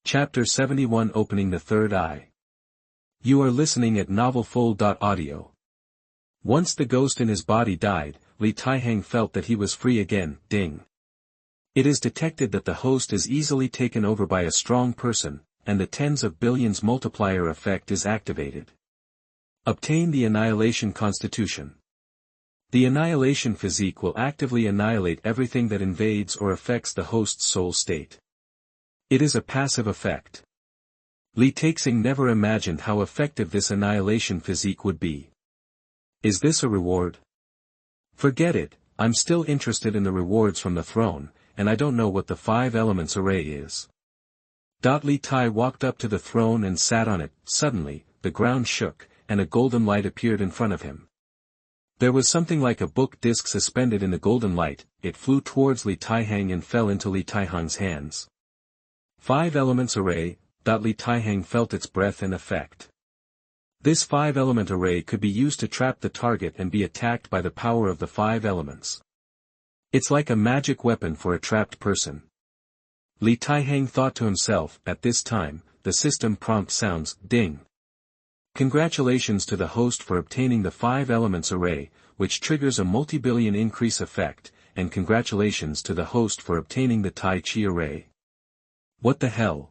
Chapter 71 Opening the Third Eye. You are listening at novelfull.audio. Once the ghost in his body died, Taihang felt that he was free again. Ding. It is detected that the host is easily taken over by a strong person, and the tens of billions multiplier effect is activated. Obtain the Annihilation Constitution. The Annihilation Physique will actively annihilate everything that invades or affects the host's soul state. It is a passive effect. Taihang never imagined how effective this Annihilation Physique would be. Is this a reward? Forget it, I'm still interested in the rewards from the throne, and I don't know what the 5 elements array is. Tai walked up to the throne and sat on it. Suddenly, the ground shook, and a golden light appeared in front of him. There was something like a book disc suspended in the golden light. It flew towards Taihang and fell into Taihang's hands. 5 elements array. Taihang felt its breath and effect. This 5-element array could be used to trap the target and be attacked by the power of the 5 elements. It's like a magic weapon for a trapped person. Taihang thought to himself. At this time, the system prompt sounds. Ding. Congratulations to the host for obtaining the 5 elements array, which triggers a multi-billion increase effect, and congratulations to the host for obtaining the Tai Chi array. What the hell?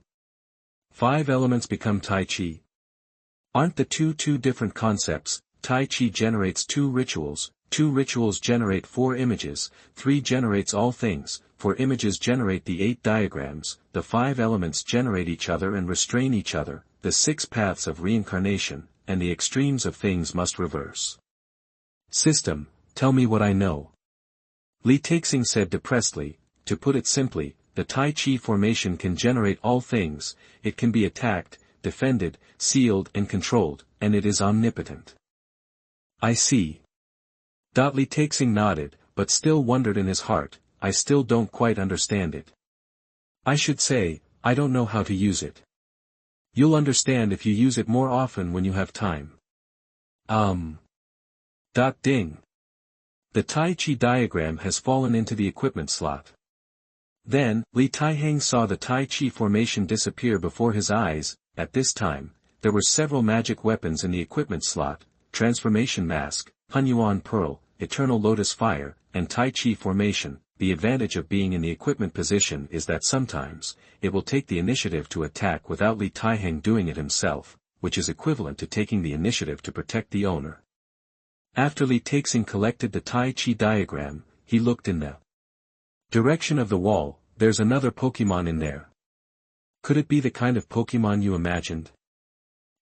5 elements become Tai Chi? Aren't the two different concepts? Tai Chi generates 2 rituals, 2 rituals generate 4 images, 3 generates all things, 4 images generate the 8 diagrams, the 5 elements generate each other and restrain each other, the 6 paths of reincarnation, and the extremes of things must reverse. System, tell me what I know. Taihang said depressedly. To put it simply, the Tai Chi formation can generate all things, it can be attacked, defended, sealed and controlled, and it is omnipotent. I see. Taihang nodded, but still wondered in his heart. I still don't quite understand it. I should say, I don't know how to use it. You'll understand if you use it more often when you have time. Ding. The Tai Chi diagram has fallen into the equipment slot. Then, Taihang saw the Tai Chi formation disappear before his eyes. At this time, there were several magic weapons in the equipment slot: Transformation Mask, Hanyue Pearl, Eternal Lotus Fire, and Tai Chi Formation. The advantage of being in the equipment position is that sometimes, it will take the initiative to attack without Taihang doing it himself, which is equivalent to taking the initiative to protect the owner. After Taihang collected the Tai Chi diagram, he looked in the direction of the wall. There's another Pokemon in there. Could it be the kind of Pokemon you imagined?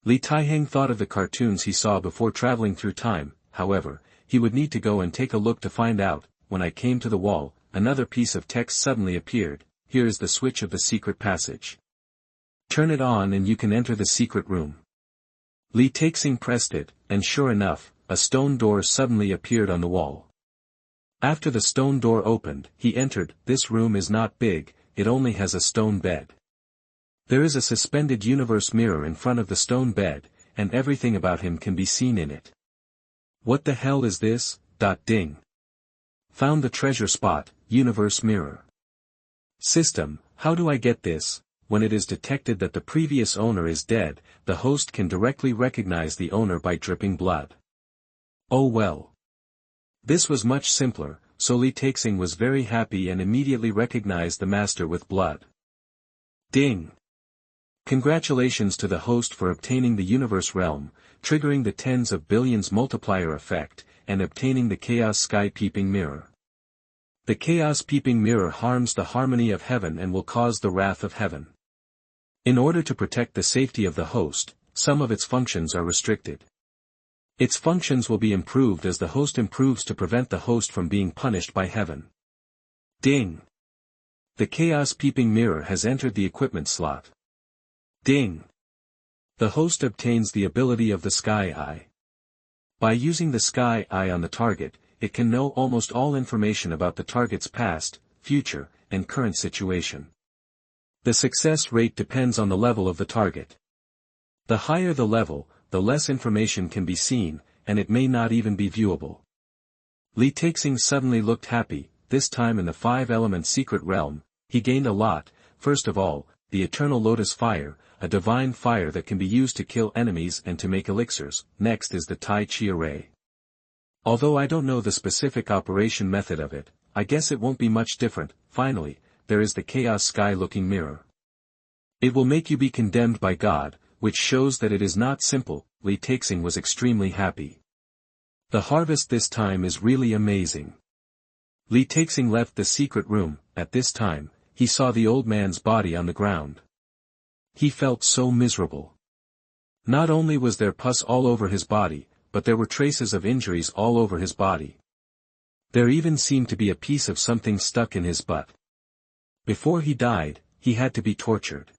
Taihang thought of the cartoons he saw before traveling through time. However, he would need to go and take a look to find out. When I came to the wall, another piece of text suddenly appeared. Here is the switch of the secret passage. Turn it on and you can enter the secret room. Taihang pressed it, and sure enough, a stone door suddenly appeared on the wall. After the stone door opened, he entered. This room is not big, it only has a stone bed. There is a suspended universe mirror in front of the stone bed, and everything about him can be seen in it. What the hell is this? Ding. Found the treasure spot, universe mirror. System, how do I get this? When it is detected that the previous owner is dead, the host can directly recognize the owner by dripping blood. Oh well. This was much simpler, so Taihang was very happy and immediately recognized the master with blood. Ding. Congratulations to the host for obtaining the universe realm, triggering the tens of billions multiplier effect, and obtaining the Chaos Sky Peeping Mirror. The Chaos Peeping Mirror harms the harmony of heaven and will cause the wrath of heaven. In order to protect the safety of the host, some of its functions are restricted. Its functions will be improved as the host improves to prevent the host from being punished by heaven. Ding. The Chaos Peeping Mirror has entered the equipment slot. Ding. The host obtains the ability of the Sky Eye. By using the Sky Eye on the target, it can know almost all information about the target's past, future, and current situation. The success rate depends on the level of the target. The higher the level, the less information can be seen, and it may not even be viewable. Taihang suddenly looked happy. This time in the 5-element secret realm, he gained a lot. First of all, the eternal lotus fire, a divine fire that can be used to kill enemies and to make elixirs. Next is the Tai Chi array. Although I don't know the specific operation method of it, I guess it won't be much different. Finally, there is the chaos sky-looking mirror. It will make you be condemned by God, which shows that it is not simple. Li Taixing was extremely happy. The harvest this time is really amazing. Li Taixing left the secret room. At this time, he saw the old man's body on the ground. He felt so miserable. Not only was there pus all over his body, but there were traces of injuries all over his body. There even seemed to be a piece of something stuck in his butt. Before he died, he had to be tortured.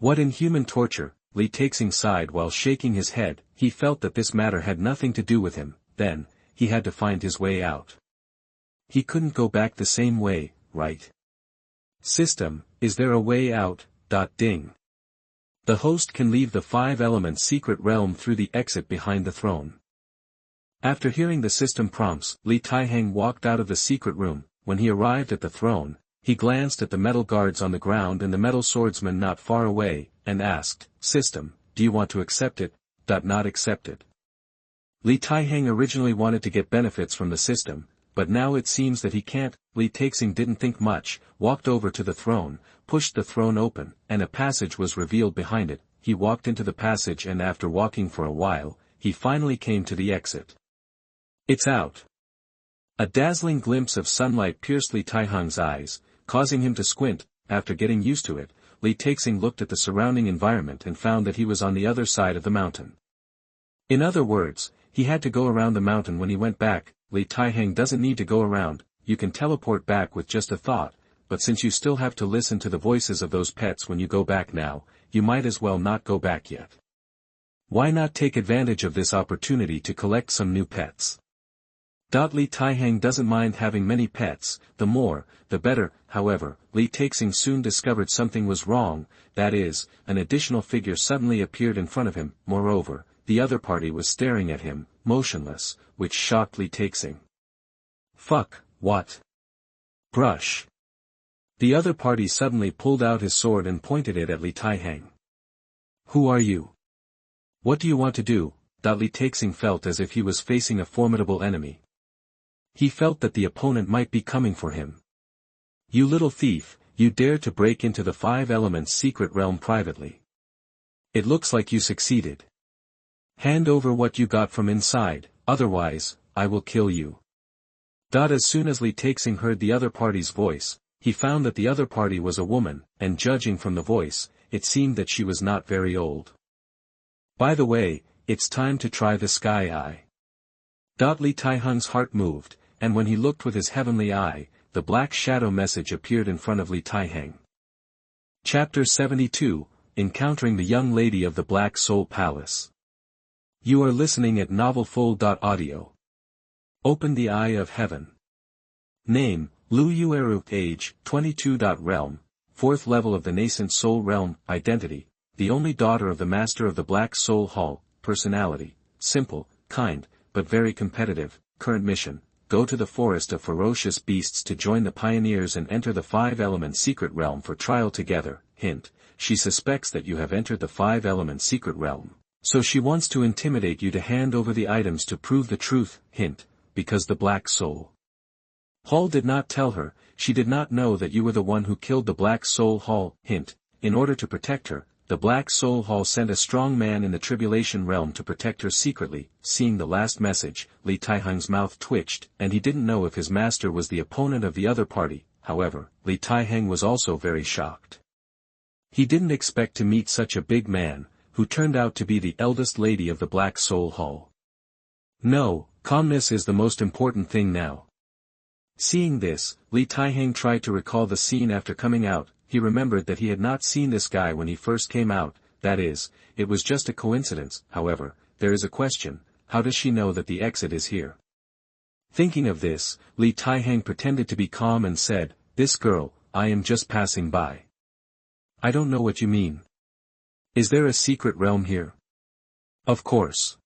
What inhuman torture! Li Taixing sighed while shaking his head. He felt that this matter had nothing to do with him. Then, he had to find his way out. He couldn't go back the same way, right? System, is there a way out? Ding. The host can leave the 5-element secret realm through the exit behind the throne. After hearing the system prompts, Li Taihang walked out of the secret room. When he arrived at the throne, he glanced at the metal guards on the ground and the metal swordsman not far away, and asked, "System, do you want to accept it? Not accept it." Li Taihang originally wanted to get benefits from the system, but now it seems that he can't. Li Taixing didn't think much, walked over to the throne, pushed the throne open, and a passage was revealed behind it. He walked into the passage and after walking for a while, he finally came to the exit. It's out. A dazzling glimpse of sunlight pierced Li Taihang's eyes, causing him to squint. After getting used to it, Li Taixing looked at the surrounding environment and found that he was on the other side of the mountain. In other words, he had to go around the mountain when he went back. Li Taihang doesn't need to go around, you can teleport back with just a thought, but since you still have to listen to the voices of those pets when you go back now, you might as well not go back yet. Why not take advantage of this opportunity to collect some new pets? Li Taihang doesn't mind having many pets, the more, the better. However, Li Taixing soon discovered something was wrong, that is, an additional figure suddenly appeared in front of him. Moreover, the other party was staring at him, motionless, which shocked Li Taixing. Fuck, what? Brush. The other party suddenly pulled out his sword and pointed it at Li Taihang. Who are you? What do you want to do? Li Taixing felt as if he was facing a formidable enemy. He felt that the opponent might be coming for him. You little thief, you dare to break into the 5-element secret realm privately. It looks like you succeeded. Hand over what you got from inside, otherwise, I will kill you. As soon as Li Taixing heard the other party's voice, he found that the other party was a woman, and judging from the voice, it seemed that she was not very old. By the way, it's time to try the sky eye. Li Taihang's heart moved, and when he looked with his heavenly eye, the black shadow message appeared in front of Li Taihang. Chapter 72, Encountering the Young Lady of the Black Soul Palace. You are listening at novelfull.audio. Open the Eye of Heaven. Name, Lu Yueru. Age, 22. Realm, 4th level of the Nascent Soul Realm. Identity, the only daughter of the Master of the Black Soul Hall. Personality, simple, kind, but very competitive. Current mission, go to the forest of ferocious beasts to join the pioneers and enter the 5-element secret realm for trial together. Hint, she suspects that you have entered the 5-element secret realm, so she wants to intimidate you to hand over the items to prove the truth. Hint, because the Black Soul Hall did not tell her, she did not know that you were the one who killed the Black Soul Hall. Hint, in order to protect her, the Black Soul Hall sent a strong man in the Tribulation Realm to protect her secretly. Seeing the last message, Li Taihang's mouth twitched, and he didn't know if his master was the opponent of the other party. However, Li Taihang was also very shocked. He didn't expect to meet such a big man, who turned out to be the eldest lady of the Black Soul Hall. No, calmness is the most important thing now. Seeing this, Li Taihang tried to recall the scene after coming out. He remembered that he had not seen this guy when he first came out, that is, it was just a coincidence. However, there is a question, how does she know that the exit is here? Thinking of this, Li Taihang pretended to be calm and said, "This girl, I am just passing by." I don't know what you mean. Is there a secret realm here? Of course.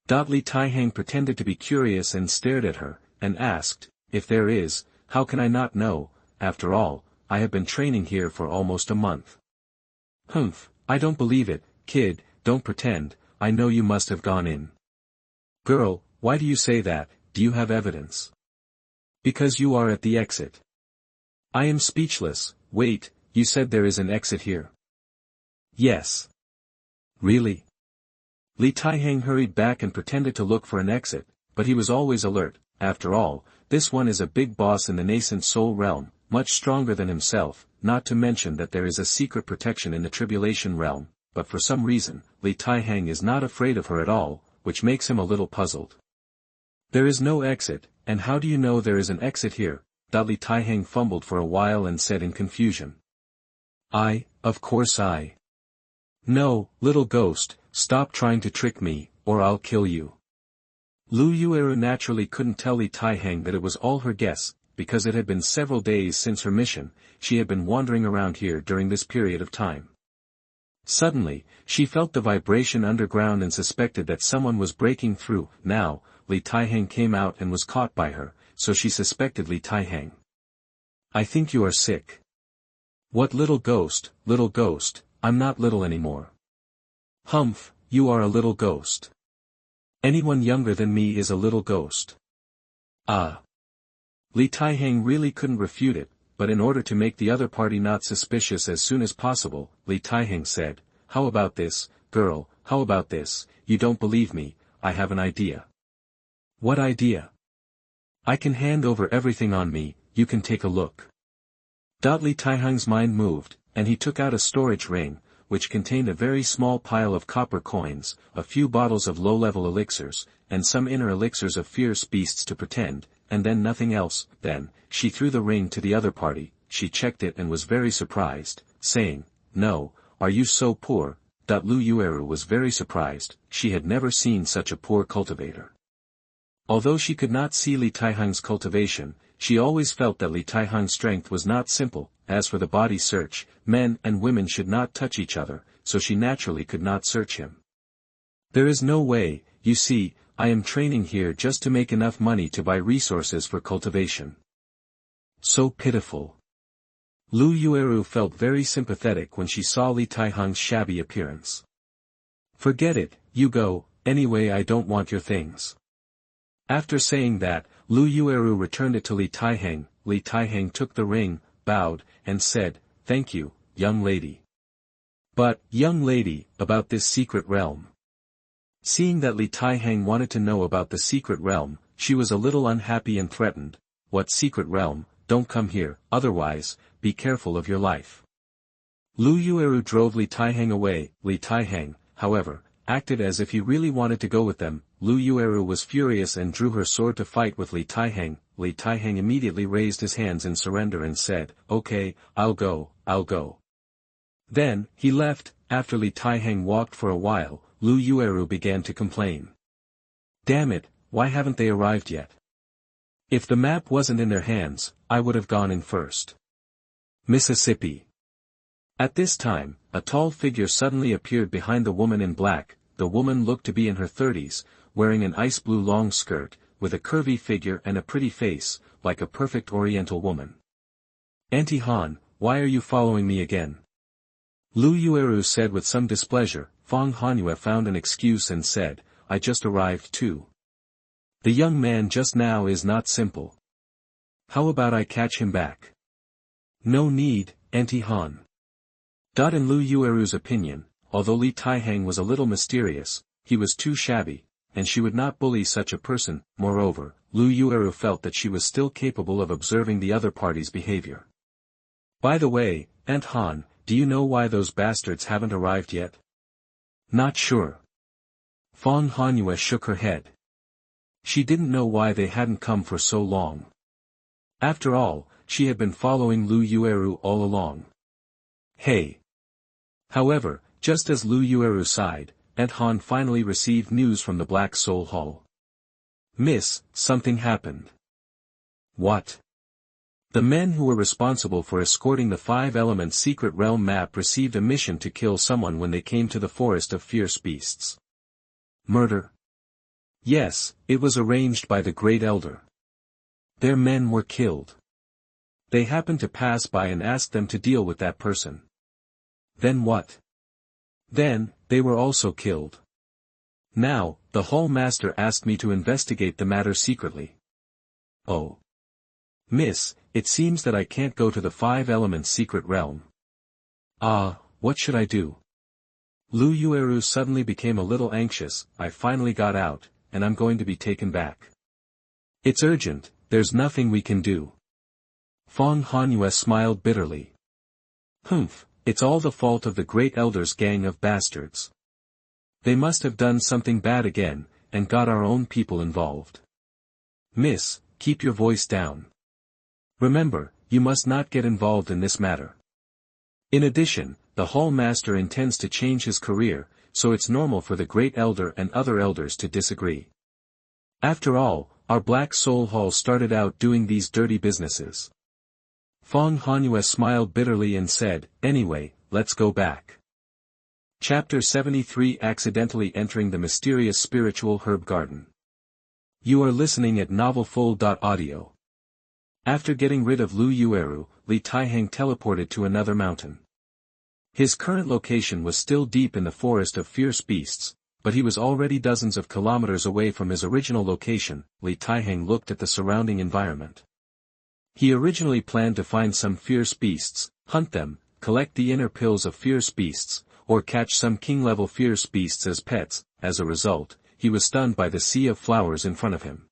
Li Taihang pretended to be curious and stared at her, and asked, if there is, how can I not know? After all, I have been training here for almost a month. Humph, I don't believe it, kid, don't pretend, I know you must have gone in. Girl, why do you say that, do you have evidence? Because you are at the exit. I am speechless, wait, you said there is an exit here? Yes. Really? Li Taihang hurried back and pretended to look for an exit, but he was always alert. After all, this one is a big boss in the nascent soul realm, much stronger than himself, not to mention that there is a secret protection in the tribulation realm, but for some reason, Li Taihang is not afraid of her at all, which makes him a little puzzled. There is no exit, and how do you know there is an exit here? Li Taihang fumbled for a while and said in confusion. Of course I. No, little ghost, stop trying to trick me, or I'll kill you. Lu Yueru naturally couldn't tell Li Taihang that it was all her guess, because it had been several days since her mission, she had been wandering around here during this period of time. Suddenly, she felt the vibration underground and suspected that someone was breaking through. Now, Li Taihang came out and was caught by her, so she suspected Li Taihang. I think you are sick. What little ghost, I'm not little anymore. Humph, you are a little ghost. Anyone younger than me is a little ghost. Ah. Li Taihang really couldn't refute it, but in order to make the other party not suspicious as soon as possible, Li Taihang said, how about this, girl, how about this, you don't believe me, I have an idea. What idea? I can hand over everything on me, you can take a look. Li Taihang's mind moved, and he took out a storage ring, which contained a very small pile of copper coins, a few bottles of low-level elixirs, and some inner elixirs of fierce beasts to pretend, and then nothing else. Then, she threw the ring to the other party, she checked it and was very surprised, saying, no, are you so poor? Lu Yueru was very surprised, she had never seen such a poor cultivator. Although she could not see Li Taihang's cultivation, she always felt that Li Taihang's strength was not simple. As for the body search, men and women should not touch each other, so she naturally could not search him. There is no way, you see, I am training here just to make enough money to buy resources for cultivation. So pitiful. Lu Yueru felt very sympathetic when she saw Li Taihang's shabby appearance. Forget it, you go, anyway I don't want your things. After saying that, Lu Yueru returned it to Li Taihang. Li Taihang took the ring, bowed, and said, thank you, young lady. But, young lady, about this secret realm. Seeing that Li Taihang wanted to know about the secret realm, she was a little unhappy and threatened. What secret realm? Don't come here, otherwise, be careful of your life. Lu Yueru drove Li Taihang away. Li Taihang, however, acted as if he really wanted to go with them. Lu Yueru was furious and drew her sword to fight with Li Taihang. Li Taihang immediately raised his hands in surrender and said, okay, I'll go. Then, he left. After Li Taihang walked for a while, Lu Yueru began to complain. Damn it, why haven't they arrived yet? If the map wasn't in their hands, I would have gone in first. Mississippi. At this time, a tall figure suddenly appeared behind the woman in black. The woman looked to be in her 30s, wearing an ice blue long skirt, with a curvy figure and a pretty face, like a perfect oriental woman. Auntie Han, why are you following me again? Lu Yueru said with some displeasure. Hanyue found an excuse and said, I just arrived too. The young man just now is not simple. How about I catch him back? No need, Auntie Han. In Lu Yueru's opinion, although Li Taihang was a little mysterious, he was too shabby, and she would not bully such a person. Moreover, Lu Yueru felt that she was still capable of observing the other party's behavior. By the way, Aunt Han, do you know why those bastards haven't arrived yet? Not sure. Hanyue shook her head. She didn't know why they hadn't come for so long. After all, she had been following Lu Yueru all along. Hey! However, just as Lu Yueru sighed, Aunt Han finally received news from the Black Soul Hall. Miss, something happened. What? The men who were responsible for escorting the 5-element secret realm map received a mission to kill someone when they came to the forest of fierce beasts. Murder? Yes, it was arranged by the Great Elder. Their men were killed. They happened to pass by and asked them to deal with that person. Then what? Then, they were also killed. Now, the Hall Master asked me to investigate the matter secretly. Oh. Miss, it seems that I can't go to the Five Elements secret realm. Ah, what should I do? Lu Yueru suddenly became a little anxious. I finally got out, and I'm going to be taken back. It's urgent, there's nothing we can do. Fang Hanyue smiled bitterly. Humph, it's all the fault of the Great Elder's gang of bastards. They must have done something bad again, and got our own people involved. Miss, keep your voice down. Remember, you must not get involved in this matter. In addition, the Hall Master intends to change his career, so it's normal for the Great Elder and other elders to disagree. After all, our Black Soul Hall started out doing these dirty businesses. Fang Hanyue smiled bitterly and said, anyway, let's go back. Chapter 73 Accidentally Entering the Mysterious Spiritual Herb Garden. You are listening at novelfull.audio. After getting rid of Lu Yueru, Li Taihang teleported to another mountain. His current location was still deep in the forest of fierce beasts, but he was already dozens of kilometers away from his original location. Li Taihang looked at the surrounding environment. He originally planned to find some fierce beasts, hunt them, collect the inner pills of fierce beasts, or catch some king-level fierce beasts as pets. As a result, he was stunned by the sea of flowers in front of him.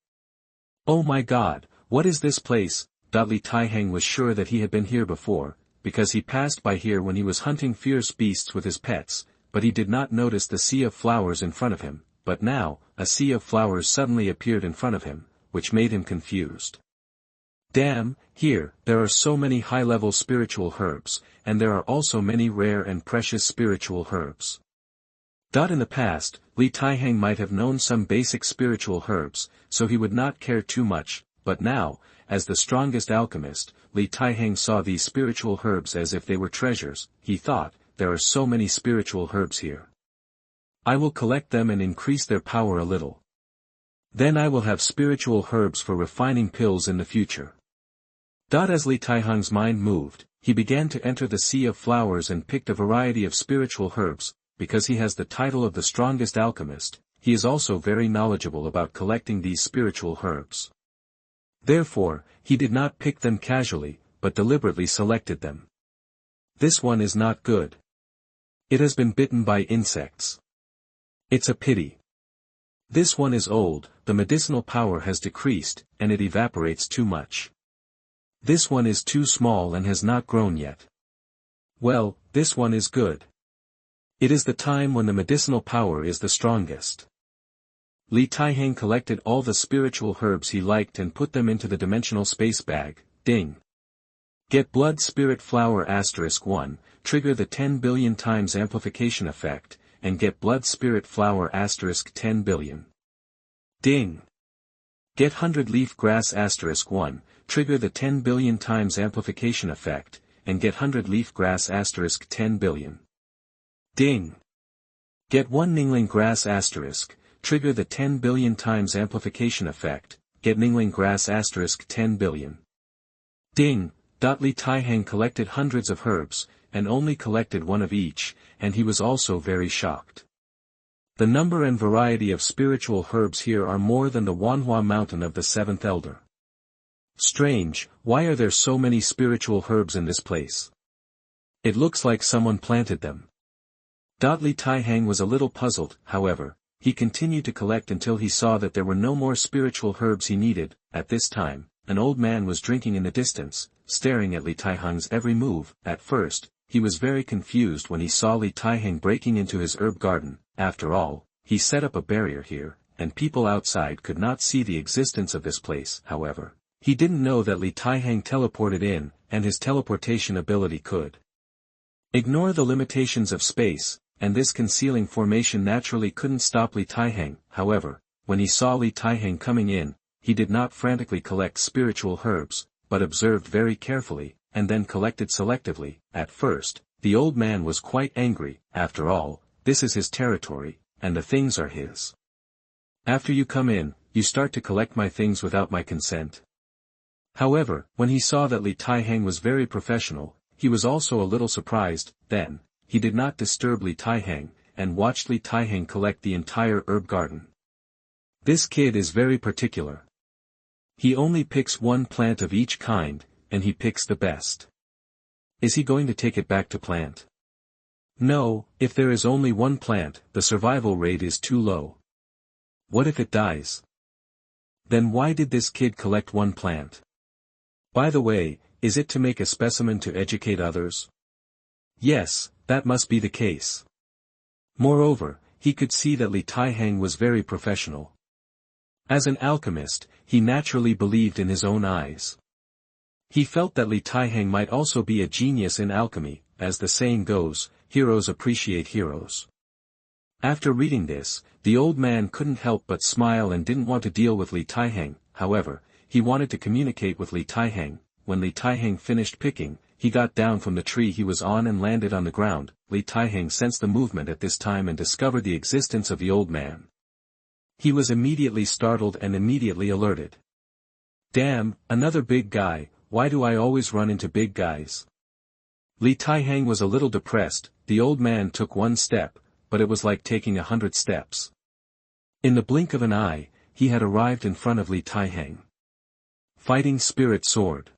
Oh my god, what is this place? Li Taihang was sure that he had been here before, because he passed by here when he was hunting fierce beasts with his pets, but he did not notice the sea of flowers in front of him. But now, a sea of flowers suddenly appeared in front of him, which made him confused. Damn, here, there are so many high-level spiritual herbs, and there are also many rare and precious spiritual herbs. In the past, Li Taihang might have known some basic spiritual herbs, so he would not care too much, but now, as the strongest alchemist, Li Taihang saw these spiritual herbs as if they were treasures. He thought, there are so many spiritual herbs here. I will collect them and increase their power a little. Then I will have spiritual herbs for refining pills in the future. As Li Taihang's mind moved, he began to enter the sea of flowers and picked a variety of spiritual herbs. Because he has the title of the strongest alchemist, he is also very knowledgeable about collecting these spiritual herbs. Therefore, he did not pick them casually, but deliberately selected them. This one is not good. It has been bitten by insects. It's a pity. This one is old, the medicinal power has decreased, and it evaporates too much. This one is too small and has not grown yet. Well, this one is good. It is the time when the medicinal power is the strongest. Li Taihang collected all the spiritual herbs he liked and put them into the dimensional space bag. Ding. Get Blood Spirit Flower *1, trigger the 10 billion times amplification effect, and get Blood Spirit Flower *10 billion. Ding. Get 100 Leaf Grass *1, trigger the 10 billion times amplification effect, and get 100 Leaf Grass *10 billion. Ding. Get 1 Ningling Grass *, trigger the 10 billion times amplification effect, get Ningling Grass *10 billion. Ding. Li Taihang collected hundreds of herbs, and only collected one of each, and he was also very shocked. The number and variety of spiritual herbs here are more than the Wanhua mountain of the seventh elder. Strange, why are there so many spiritual herbs in this place? It looks like someone planted them. Li Taihang was a little puzzled. However, he continued to collect until he saw that there were no more spiritual herbs he needed. At this time, an old man was drinking in the distance, staring at Li Taihang's every move. At first, he was very confused when he saw Li Taihang breaking into his herb garden. After all, he set up a barrier here, and people outside could not see the existence of this place. However, he didn't know that Li Taihang teleported in, and his teleportation ability could ignore the limitations of space, and this concealing formation naturally couldn't stop Li Taihang. However, when he saw Li Taihang coming in, he did not frantically collect spiritual herbs, but observed very carefully, and then collected selectively. At first, the old man was quite angry. After all, this is his territory, and the things are his. After you come in, you start to collect my things without my consent. However, when he saw that Li Taihang was very professional, he was also a little surprised. Then, he did not disturb Li Taihang, and watched Li Taihang collect the entire herb garden. This kid is very particular. He only picks one plant of each kind, and he picks the best. Is he going to take it back to plant? No, if there is only one plant, the survival rate is too low. What if it dies? Then why did this kid collect one plant? By the way, is it to make a specimen to educate others? Yes, that must be the case. Moreover, he could see that Li Taihang was very professional. As an alchemist, he naturally believed in his own eyes. He felt that Li Taihang might also be a genius in alchemy, as the saying goes, heroes appreciate heroes. After reading this, the old man couldn't help but smile and didn't want to deal with Li Taihang. However, he wanted to communicate with Li Taihang. When Li Taihang finished picking, he got down from the tree he was on and landed on the ground. Li Taihang sensed the movement at this time and discovered the existence of the old man. He was immediately startled and immediately alerted. Damn, another big guy, why do I always run into big guys? Li Taihang was a little depressed. The old man took one step, but it was like taking 100 steps. In the blink of an eye, he had arrived in front of Li Taihang. Fighting Spirit Sword.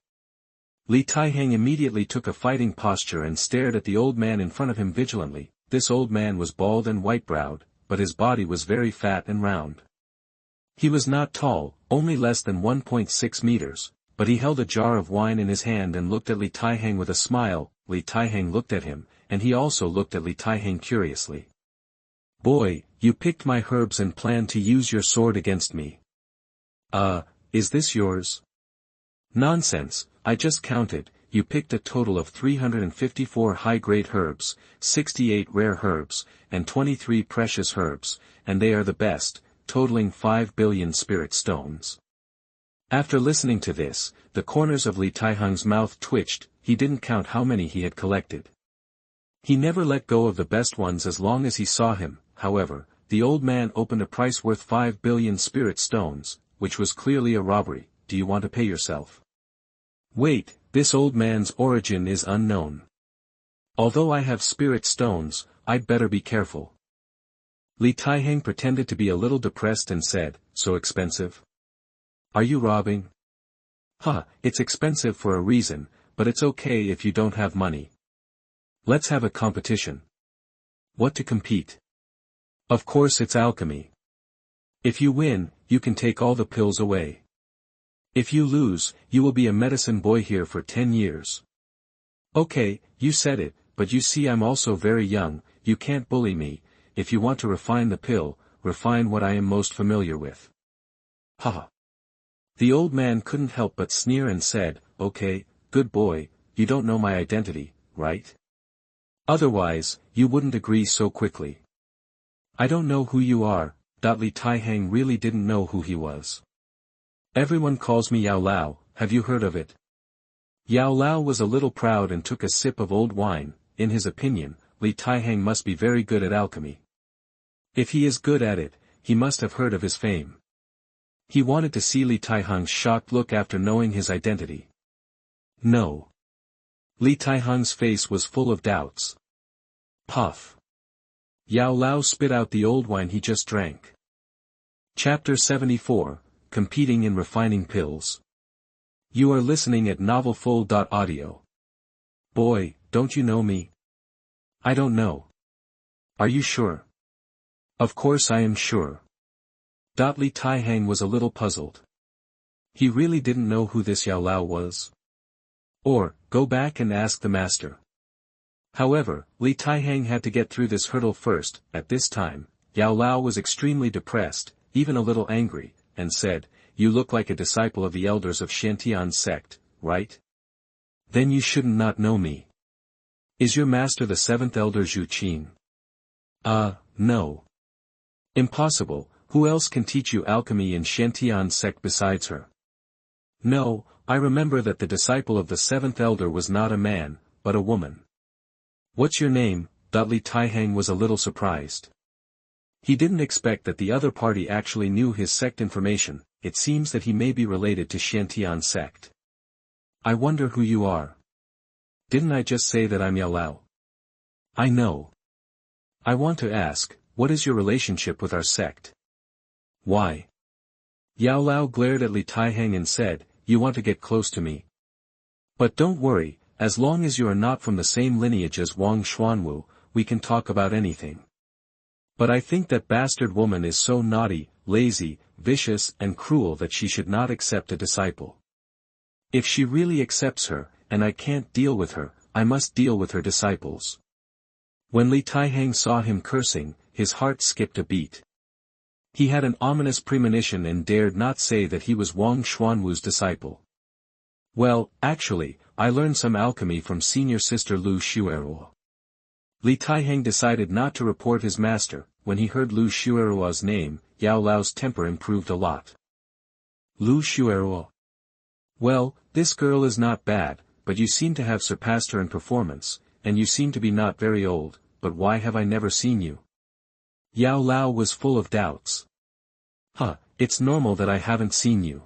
Li Taihang immediately took a fighting posture and stared at the old man in front of him vigilantly. This old man was bald and white-browed, but his body was very fat and round. He was not tall, only less than 1.6 meters, but he held a jar of wine in his hand and looked at Li Taihang with a smile. Li Taihang looked at him, and he also looked at Li Taihang curiously. Boy, you picked my herbs and planned to use your sword against me. Is this yours? Nonsense, I just counted. You picked a total of 354 high-grade herbs, 68 rare herbs, and 23 precious herbs, and they are the best, totaling 5 billion spirit stones. After listening to this, the corners of Li Taihang's mouth twitched. He didn't count how many he had collected. He never let go of the best ones as long as he saw him. However, the old man opened a price worth 5 billion spirit stones, which was clearly a robbery. Do you want to pay yourself? Wait, this old man's origin is unknown. Although I have spirit stones, I'd better be careful. Li Taihang pretended to be a little depressed and said, so expensive? Are you robbing? It's expensive for a reason, but it's okay if you don't have money. Let's have a competition. What to compete? Of course it's alchemy. If you win, you can take all the pills away. If you lose, you will be a medicine boy here for 10 years. Okay, you said it, but you see I'm also very young. You can't bully me. If you want to refine the pill, refine what I am most familiar with. Haha. The old man couldn't help but sneer and said, okay, good boy, you don't know my identity, right? Otherwise, you wouldn't agree so quickly. I don't know who you are. Li Taihang really didn't know who he was. Everyone calls me Yao Lao, have you heard of it? Yao Lao was a little proud and took a sip of old wine. In his opinion, Li Taihang must be very good at alchemy. If he is good at it, he must have heard of his fame. He wanted to see Li Taihang's shocked look after knowing his identity. No. Li Taihang's face was full of doubts. Puff. Yao Lao spit out the old wine he just drank. Chapter 74, Competing in Refining Pills. You are listening at novelfull.audio. Boy, don't you know me? I don't know. Are you sure? Of course I am sure. Li Taihang was a little puzzled. He really didn't know who this Yao Lao was. Or, go back and ask the master. However, Li Taihang had to get through this hurdle first. At this time, Yao Lao was extremely depressed, even a little angry, and said, you look like a disciple of the elders of Xuantian Sect, right? Then you shouldn't not know me. Is your master the seventh elder Zhu Qin? No. Impossible, who else can teach you alchemy in Xuantian Sect besides her? No, I remember that the disciple of the seventh elder was not a man, but a woman. What's your name? Li Taihang was a little surprised. He didn't expect that the other party actually knew his sect information. It seems that he may be related to Xuantian Sect. I wonder who you are. Didn't I just say that I'm Yao Lao? I know. I want to ask, what is your relationship with our sect? Why? Yao Lao glared at Li Taihang and said, you want to get close to me. But don't worry, as long as you are not from the same lineage as Wang Xuanwu, we can talk about anything. But I think that bastard woman is so naughty, lazy, vicious and cruel that she should not accept a disciple. If she really accepts her, and I can't deal with her, I must deal with her disciples. When Li Taihang saw him cursing, his heart skipped a beat. He had an ominous premonition and dared not say that he was Wang Xuanwu's disciple. Well, actually, I learned some alchemy from senior sister Lu Xueruo. Li Taihang decided not to report his master. When he heard Lu Xueruo's name, Yao Lao's temper improved a lot. Lu Xueruo. Well, this girl is not bad, but you seem to have surpassed her in performance, and you seem to be not very old, but why have I never seen you? Yao Lao was full of doubts. It's normal that I haven't seen you.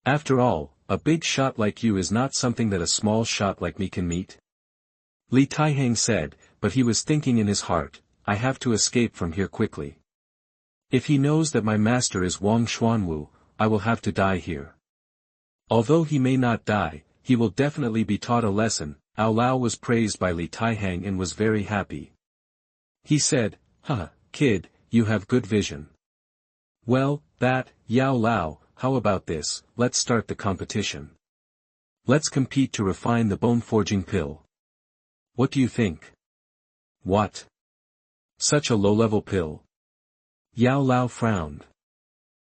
After all, a big shot like you is not something that a small shot like me can meet. Li Taihang said, but he was thinking in his heart, I have to escape from here quickly. If he knows that my master is Wang Xuanwu, I will have to die here. Although he may not die, he will definitely be taught a lesson. Yao Lao was praised by Li Taihang and was very happy. He said, kid, you have good vision. Well, Yao Lao, how about this, let's start the competition. Let's compete to refine the bone-forging pill. What do you think? What? Such a low-level pill? Yao Lao frowned.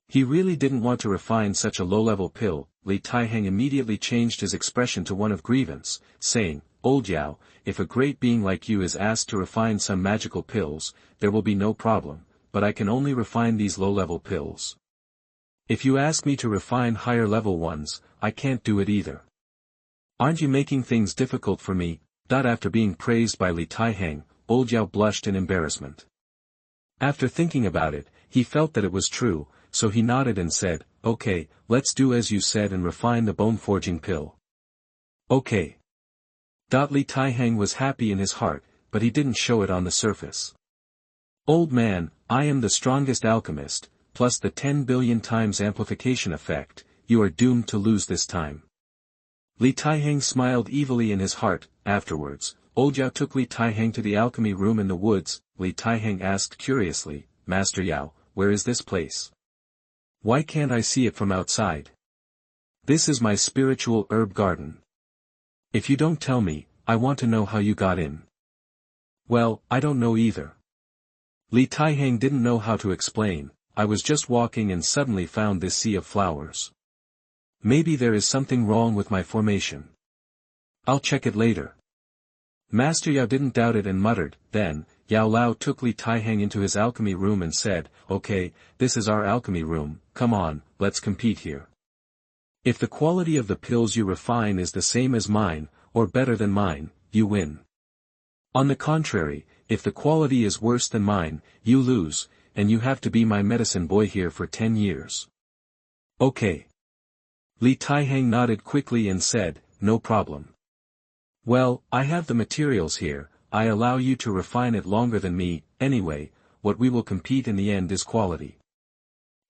He really didn't want to refine such a low-level pill. Li Taihang immediately changed his expression to one of grievance, saying, Old Yao, if a great being like you is asked to refine some magical pills, there will be no problem, but I can only refine these low-level pills. If you ask me to refine higher-level ones, I can't do it either. Aren't you making things difficult for me? After being praised by Li Taihang, Old Yao blushed in embarrassment. After thinking about it, he felt that it was true, so he nodded and said, Okay, let's do as you said and refine the bone-forging pill. Okay. Li Taihang was happy in his heart, but he didn't show it on the surface. Old man, I am the strongest alchemist, plus the 10 billion times amplification effect, you are doomed to lose this time. Li Taihang smiled evilly in his heart. Afterwards, Old Yao took Li Taihang to the alchemy room in the woods. Li Taihang asked curiously, Master Yao, where is this place? Why can't I see it from outside? This is my spiritual herb garden. If you don't tell me, I want to know how you got in. Well, I don't know either. Li Taihang didn't know how to explain. I was just walking and suddenly found this sea of flowers. Maybe there is something wrong with my formation. I'll check it later. Master Yao didn't doubt it and muttered. Then, Yao Lao took Li Taihang into his alchemy room and said, Okay, this is our alchemy room, come on, let's compete here. If the quality of the pills you refine is the same as mine, or better than mine, you win. On the contrary, if the quality is worse than mine, you lose, and you have to be my medicine boy here for 10 years. Okay. Li Taihang nodded quickly and said, No problem. Well, I have the materials here, I allow you to refine it longer than me. Anyway, what we will compete in the end is quality.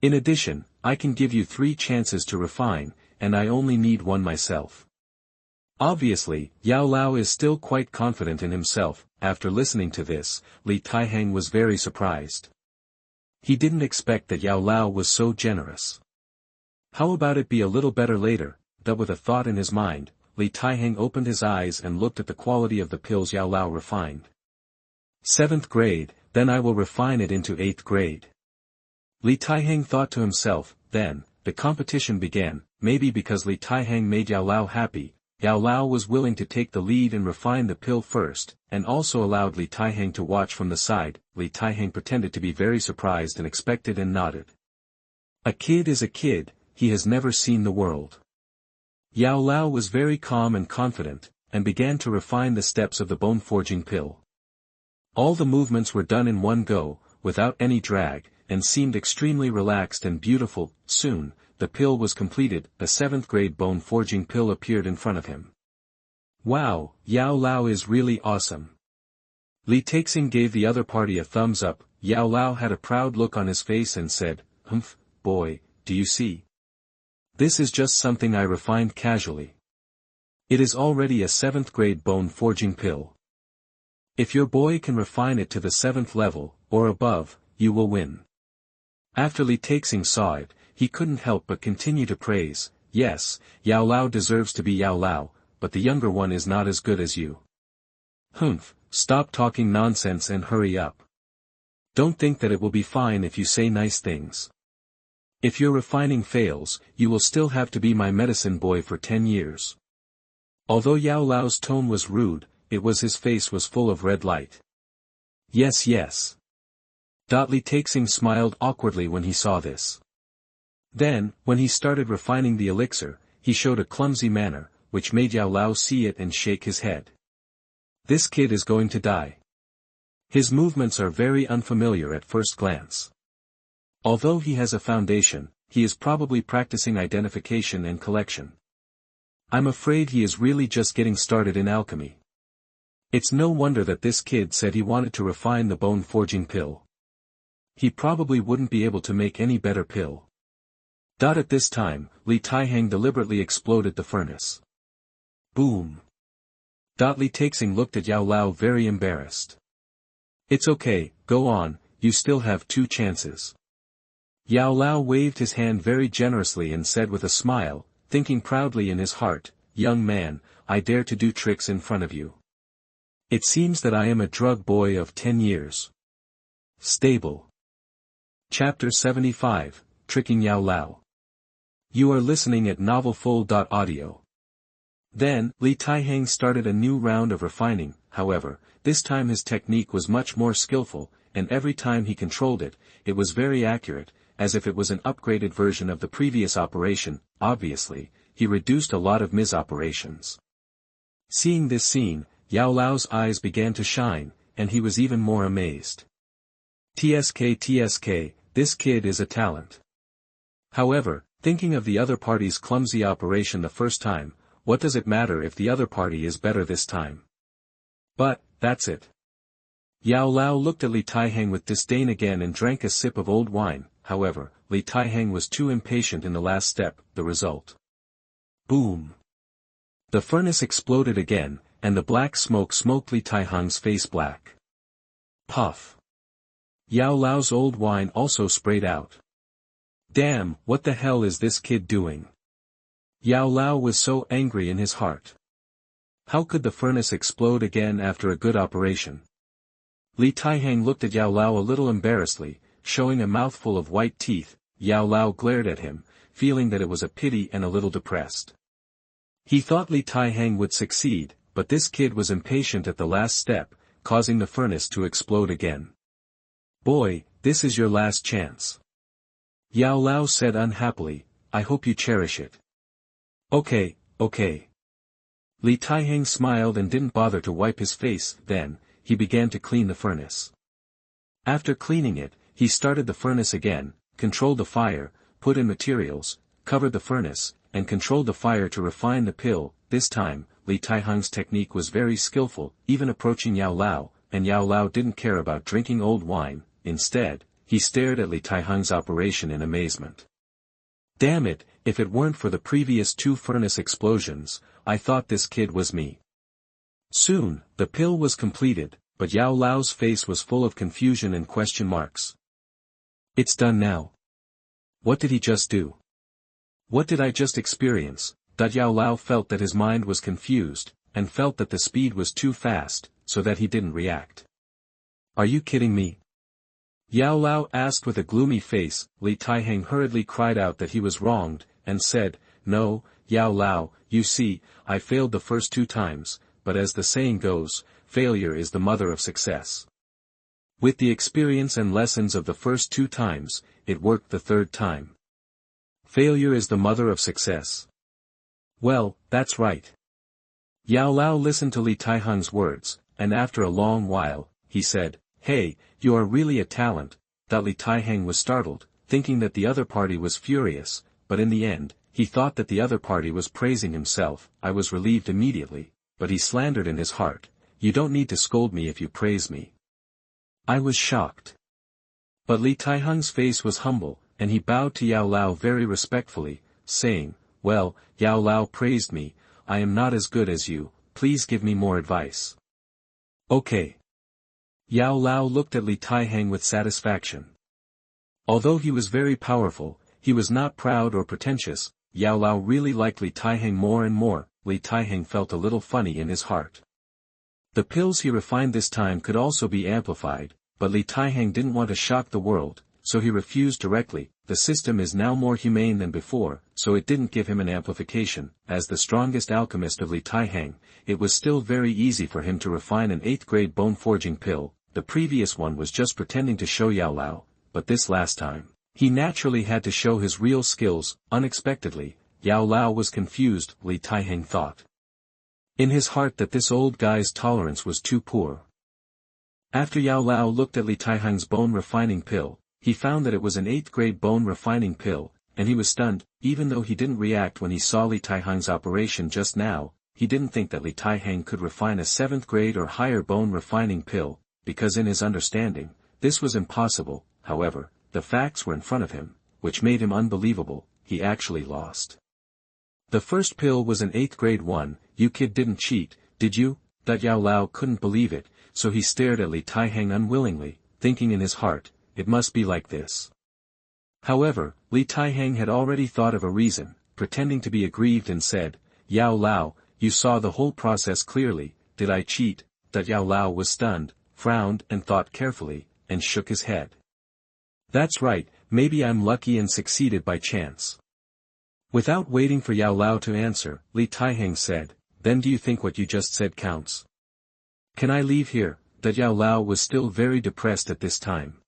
In addition, I can give you 3 chances to refine, and I only need one myself. Obviously, Yao Lao is still quite confident in himself. After listening to this, Li Taihang was very surprised. He didn't expect that Yao Lao was so generous. How about it be a little better later? With a thought in his mind, Li Taihang opened his eyes and looked at the quality of the pills Yao Lao refined. 7th grade, then I will refine it into 8th grade. Li Taihang thought to himself. Then, the competition began. Maybe because Li Taihang made Yao Lao happy, Yao Lao was willing to take the lead and refine the pill first, and also allowed Li Taihang to watch from the side. Li Taihang pretended to be very surprised and expected and nodded. A kid is a kid, he has never seen the world. Yao Lao was very calm and confident, and began to refine the steps of the bone-forging pill. All the movements were done in one go, without any drag, and seemed extremely relaxed and beautiful. Soon, the pill was completed, a 7th grade bone forging pill appeared in front of him. Wow, Yao Lao is really awesome. Li Taixing gave the other party a thumbs up. Yao Lao had a proud look on his face and said, "Humph, boy, do you see? This is just something I refined casually. It is already a 7th grade bone forging pill. If your boy can refine it to the 7th level, or above, you will win." After Li Taixing saw it, he couldn't help but continue to praise, "Yes, Yao Lao deserves to be Yao Lao, but the younger one is not as good as you. Humph, stop talking nonsense and hurry up. Don't think that it will be fine if you say nice things. If your refining fails, you will still have to be my medicine boy for 10 years. Although Yao Lao's tone was rude, his face was full of red light. Yes, yes. Li Taixing smiled awkwardly when he saw this. Then, when he started refining the elixir, he showed a clumsy manner, which made Yao Lao see it and shake his head. This kid is going to die. His movements are very unfamiliar at first glance. Although he has a foundation, he is probably practicing identification and collection. I'm afraid he is really just getting started in alchemy. It's no wonder that this kid said he wanted to refine the bone forging pill. He probably wouldn't be able to make any better pill. At this time, Li Taihang deliberately exploded the furnace. Boom. Li Taixing looked at Yao Lao very embarrassed. It's okay, go on, you still have 2 chances. Yao Lao waved his hand very generously and said with a smile, thinking proudly in his heart, "Young man, I dare to do tricks in front of you. It seems that I am a drug boy of 10 years. Stable." Chapter 75, Tricking Yao Lao. You are listening at novelfull.audio. Then, Li Taihang started a new round of refining. However, this time his technique was much more skillful, and every time he controlled it, it was very accurate, as if it was an upgraded version of the previous operation. Obviously, he reduced a lot of misoperations. Seeing this scene, Yao Lao's eyes began to shine, and he was even more amazed. TSK, this kid is a talent. However, thinking of the other party's clumsy operation the first time, what does it matter if the other party is better this time? But, that's it. Yao Lao looked at Li Taihang with disdain again and drank a sip of old wine. However, Li Taihang was too impatient in the last step. The result. Boom. The furnace exploded again, and the black smoke smoked Li Taihang's face black. Puff. Yao Lao's old wine also sprayed out. Damn, what the hell is this kid doing? Yao Lao was so angry in his heart. How could the furnace explode again after a good operation? Li Taihang looked at Yao Lao a little embarrassedly, showing a mouthful of white teeth. Yao Lao glared at him, feeling that it was a pity and a little depressed. He thought Li Taihang would succeed, but this kid was impatient at the last step, causing the furnace to explode again. Boy, this is your last chance. Yao Lao said unhappily, I hope you cherish it. Okay. Li Taihang smiled and didn't bother to wipe his face. Then, he began to clean the furnace. After cleaning it, he started the furnace again, controlled the fire, put in materials, covered the furnace, and controlled the fire to refine the pill. This time, Li Taihang's technique was very skillful, even approaching Yao Lao, and Yao Lao didn't care about drinking old wine. Instead, he stared at Li Taihang's operation in amazement. Damn it, if it weren't for the previous 2 furnace explosions, I thought this kid was me. Soon, the pill was completed, but Yao Lao's face was full of confusion and question marks. It's done now. What did he just do? What did I just experience? Yao Lao felt that his mind was confused, and felt that the speed was too fast, so that he didn't react. Are you kidding me? Yao Lao asked with a gloomy face. Li Taihang hurriedly cried out that he was wronged, and said, No, Yao Lao, you see, I failed the first 2 times, but as the saying goes, failure is the mother of success. With the experience and lessons of the first 2 times, it worked the 3rd time. Failure is the mother of success. Well, that's right. Yao Lao listened to Li Taihang's words, and after a long while, he said, Hey, you are really a talent. Li Taihang was startled, thinking that the other party was furious, but in the end, he thought that the other party was praising himself. I was relieved immediately, but he slandered in his heart, "You don't need to scold me if you praise me." I was shocked. But Li Taihang's face was humble, and he bowed to Yao Lao very respectfully, saying, "Well, Yao Lao praised me, I am not as good as you, please give me more advice." "Okay." Yao Lao looked at Li Taihang with satisfaction. Although he was very powerful, he was not proud or pretentious. Yao Lao really liked Li Taihang more and more. Li Taihang felt a little funny in his heart. The pills he refined this time could also be amplified, but Li Taihang didn't want to shock the world, so he refused directly. The system is now more humane than before, so it didn't give him an amplification. As the strongest alchemist of Li Taihang, it was still very easy for him to refine an 8th-grade bone-forging pill. The previous one was just pretending to show Yao Lao, but this last time, he naturally had to show his real skills. Unexpectedly, Yao Lao was confused, Li Taihang thought in his heart that this old guy's tolerance was too poor. After Yao Lao looked at Li Taihang's bone-refining pill, he found that it was an 8th-grade bone-refining pill, and he was stunned. Even though he didn't react when he saw Li Taihang's operation just now, he didn't think that Li Taihang could refine a 7th-grade or higher bone-refining pill, because in his understanding, this was impossible. However, the facts were in front of him, which made him unbelievable. He actually lost. The first pill was an 8th-grade one. "You kid didn't cheat, did you?" That Yao Lao couldn't believe it, so he stared at Li Taihang unwillingly, thinking in his heart, "It must be like this." However, Li Taihang had already thought of a reason, pretending to be aggrieved and said, "Yao Lao, you saw the whole process clearly, did I cheat?" That Yao Lao was stunned, frowned and thought carefully, and shook his head. "That's right, maybe I'm lucky and succeeded by chance." Without waiting for Yao Lao to answer, Li Taihang said, "Then do you think what you just said counts? Can I leave here?" That Yao Lao was still very depressed at this time.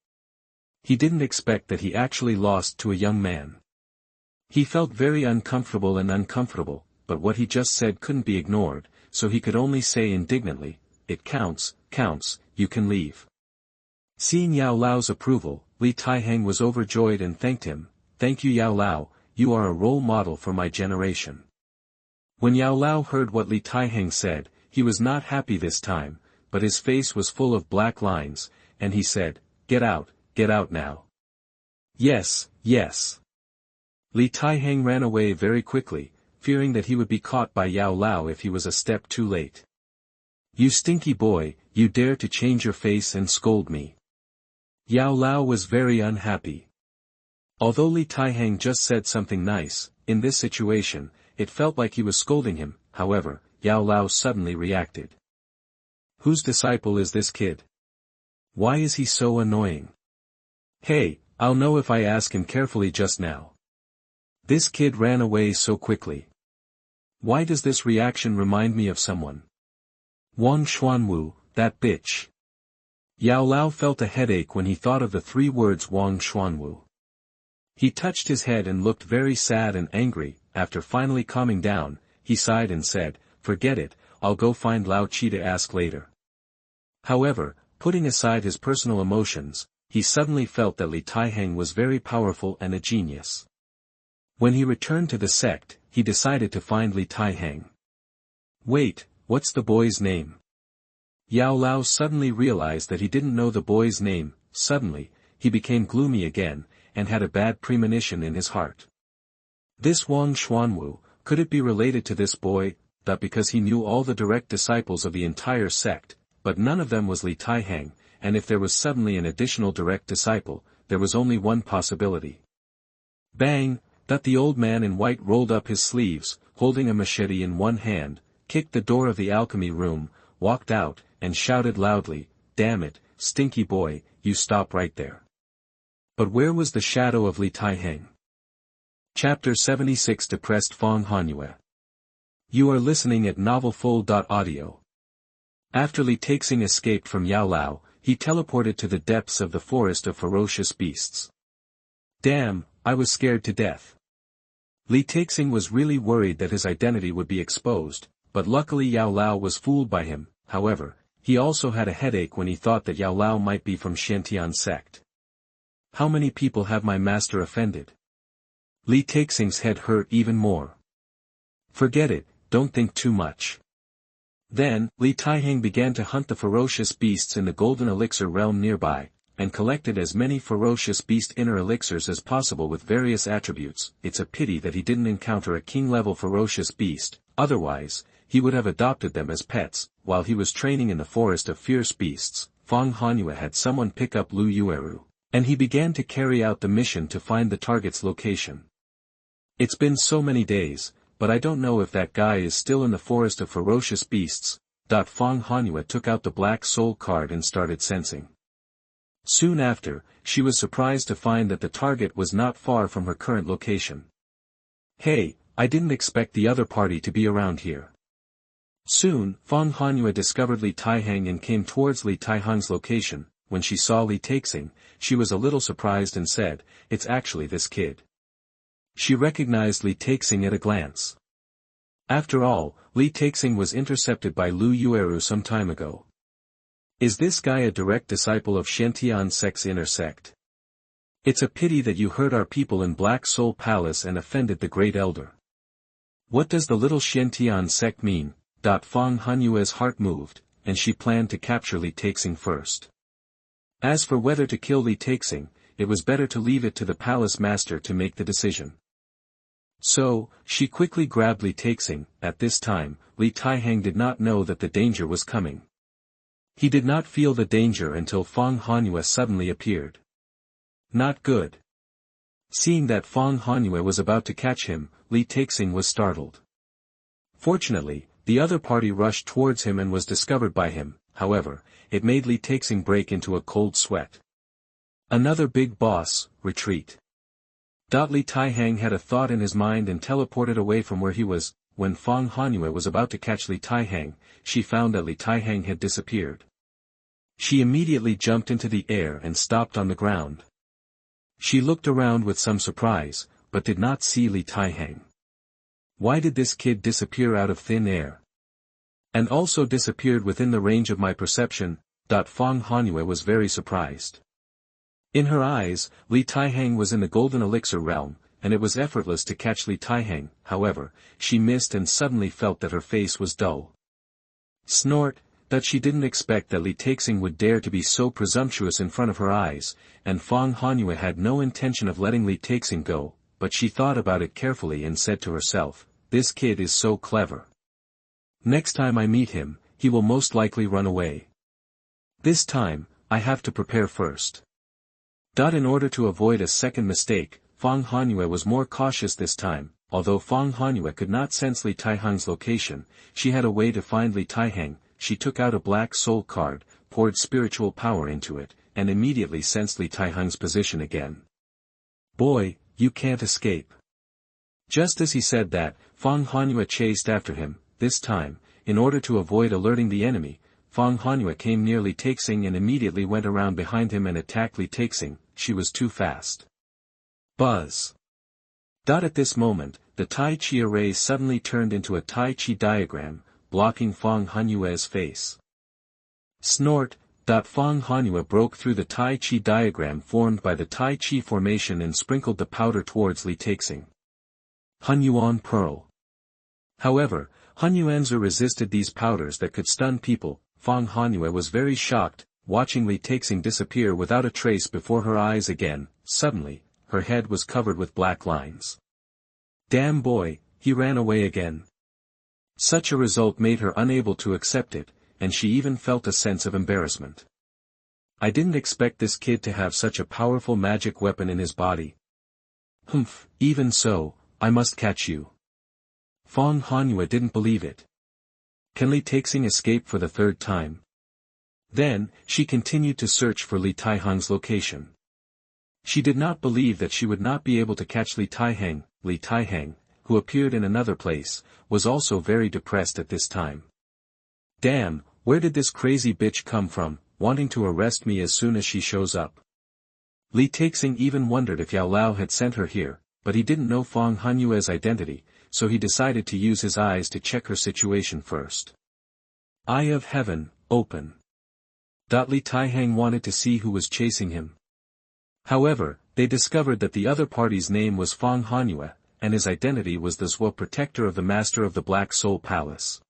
He didn't expect that he actually lost to a young man. He felt very uncomfortable, but what he just said couldn't be ignored, so he could only say indignantly, "It counts, you can leave." Seeing Yao Lao's approval, Li Taihang was overjoyed and thanked him. "Thank you Yao Lao, you are a role model for my generation." When Yao Lao heard what Li Taihang said, he was not happy this time, but his face was full of black lines, and he said, get out now." Yes. Li Taihang ran away very quickly, fearing that he would be caught by Yao Lao if he was a step too late. "You stinky boy, you dare to change your face and scold me." Yao Lao was very unhappy. Although Li Taihang just said something nice, in this situation, it felt like he was scolding him. However, Yao Lao suddenly reacted. "Whose disciple is this kid? Why is he so annoying? Hey, I'll know if I ask him carefully just now. This kid ran away so quickly. Why does this reaction remind me of someone? Wang Xuanwu, that bitch." Yao Lao felt a headache when he thought of the 3 words Wang Xuanwu. He touched his head and looked very sad and angry. After finally calming down, he sighed and said, "Forget it, I'll go find Lao Chi to ask later." However, putting aside his personal emotions, he suddenly felt that Li Taihang was very powerful and a genius. When he returned to the sect, he decided to find Li Taihang. "Wait, what's the boy's name?" Yao Lao suddenly realized that he didn't know the boy's name. Suddenly, he became gloomy again, and had a bad premonition in his heart. This Wang Xuanwu, could it be related to this boy? That because he knew all the direct disciples of the entire sect, but none of them was Li Taihang, and if there was suddenly an additional direct disciple, there was only one possibility. Bang! That the old man in white rolled up his sleeves, holding a machete in one hand, kicked the door of the alchemy room, walked out, and shouted loudly, "Damn it, stinky boy, you stop right there." But where was the shadow of Li Taihang? Chapter 76 Depressed Fang Hanyue. You are listening at novelfull.audio. After Li Taixing escaped from Yao Lao, he teleported to the depths of the forest of ferocious beasts. Damn, I was scared to death. Li Taixing was really worried that his identity would be exposed, but luckily Yao Lao was fooled by him. However, he also had a headache when he thought that Yao Lao might be from Xuantian sect. How many people have my master offended? Li Taixing's head hurt even more. Forget it, don't think too much. Then, Li Taihang began to hunt the ferocious beasts in the golden elixir realm nearby, and collected as many ferocious beast inner elixirs as possible with various attributes. It's a pity that he didn't encounter a king-level ferocious beast, otherwise, he would have adopted them as pets. While he was training in the forest of fierce beasts, Fang Hanyue had someone pick up Lu Yueru, and he began to carry out the mission to find the target's location. It's been so many days, but I don't know if that guy is still in the forest of ferocious beasts. Fang Hanyue took out the black soul card and started sensing. Soon after, she was surprised to find that the target was not far from her current location. Hey, I didn't expect the other party to be around here. Soon, Fang Hanyue discovered Li Taihang and came towards Li Taihang's location. When she saw Li Taixing, she was a little surprised and said, "It's actually this kid." She recognized Li Taixing at a glance. After all, Li Taixing was intercepted by Lu Yueru some time ago. Is this guy a direct disciple of Xuantian Sect's inner sect? It's a pity that you hurt our people in Black Soul Palace and offended the Great Elder. What does the little Xuantian sect mean? Fang Hanyue's heart moved, and she planned to capture Li Taixing first. As for whether to kill Li Taixing, it was better to leave it to the palace master to make the decision. So, she quickly grabbed Li Taixing. At this time, Li Taihang did not know that the danger was coming. He did not feel the danger until Fang Hanyue suddenly appeared. Not good. Seeing that Fang Hanyue was about to catch him, Li Taixing was startled. Fortunately, the other party rushed towards him and was discovered by him. However, it made Li Taixing break into a cold sweat. Another big boss, retreat. Li Taihang had a thought in his mind and teleported away from where he was. When Fang Hanyue was about to catch Li Taihang, she found that Li Taihang had disappeared. She immediately jumped into the air and stopped on the ground. She looked around with some surprise, but did not see Li Taihang. Why did this kid disappear out of thin air? And also disappeared within the range of my perception. Fang Hanyue was very surprised. In her eyes, Li Taihang was in the golden elixir realm, and it was effortless to catch Li Taihang. However, she missed and suddenly felt that her face was dull. Snort, that she didn't expect that Li Taixing would dare to be so presumptuous in front of her eyes, and Fang Hanyue had no intention of letting Li Taixing go, but she thought about it carefully and said to herself, "This kid is so clever. Next time I meet him, he will most likely run away. This time, I have to prepare first." In order to avoid a second mistake, Fang Hanyue was more cautious this time. Although Fang Hanyue could not sense Li Taihang's location, she had a way to find Li Taihang. She took out a black soul card, poured spiritual power into it, and immediately sensed Li Taihang's position again. "Boy, you can't escape." Just as he said that, Fang Hanyue chased after him. This time, in order to avoid alerting the enemy, Fang Hanyue came near Li Taixing and immediately went around behind him and attacked Li Taixing. She was too fast. Buzz. At this moment, the Tai Chi array suddenly turned into a Tai Chi diagram, blocking Fang Hanyue's face. Snort. Fang Hanyue broke through the Tai Chi diagram formed by the Tai Chi formation and sprinkled the powder towards Li Taixing. Hanyuan Pearl. However, Hanyuanzu resisted these powders that could stun people. Fang Hanyue was very shocked, watching Li Taixing disappear without a trace before her eyes again. Suddenly, her head was covered with black lines. Damn boy, he ran away again. Such a result made her unable to accept it, and she even felt a sense of embarrassment. I didn't expect this kid to have such a powerful magic weapon in his body. Humph, even so, I must catch you. Fang Hanyue didn't believe it. Can Li Taixing escape for the third time? Then, she continued to search for Li Taihang's location. She did not believe that she would not be able to catch Li Taihang. Li Taihang, who appeared in another place, was also very depressed at this time. Damn, where did this crazy bitch come from, wanting to arrest me as soon as she shows up? Li Taixing even wondered if Yao Lao had sent her here, but he didn't know Fang Hanyue's identity, so he decided to use his eyes to check her situation first. Eye of Heaven, open. Li Taihang wanted to see who was chasing him. However, they discovered that the other party's name was Fang Hanyue, and his identity was the Zhuo protector of the master of the Black Soul Palace.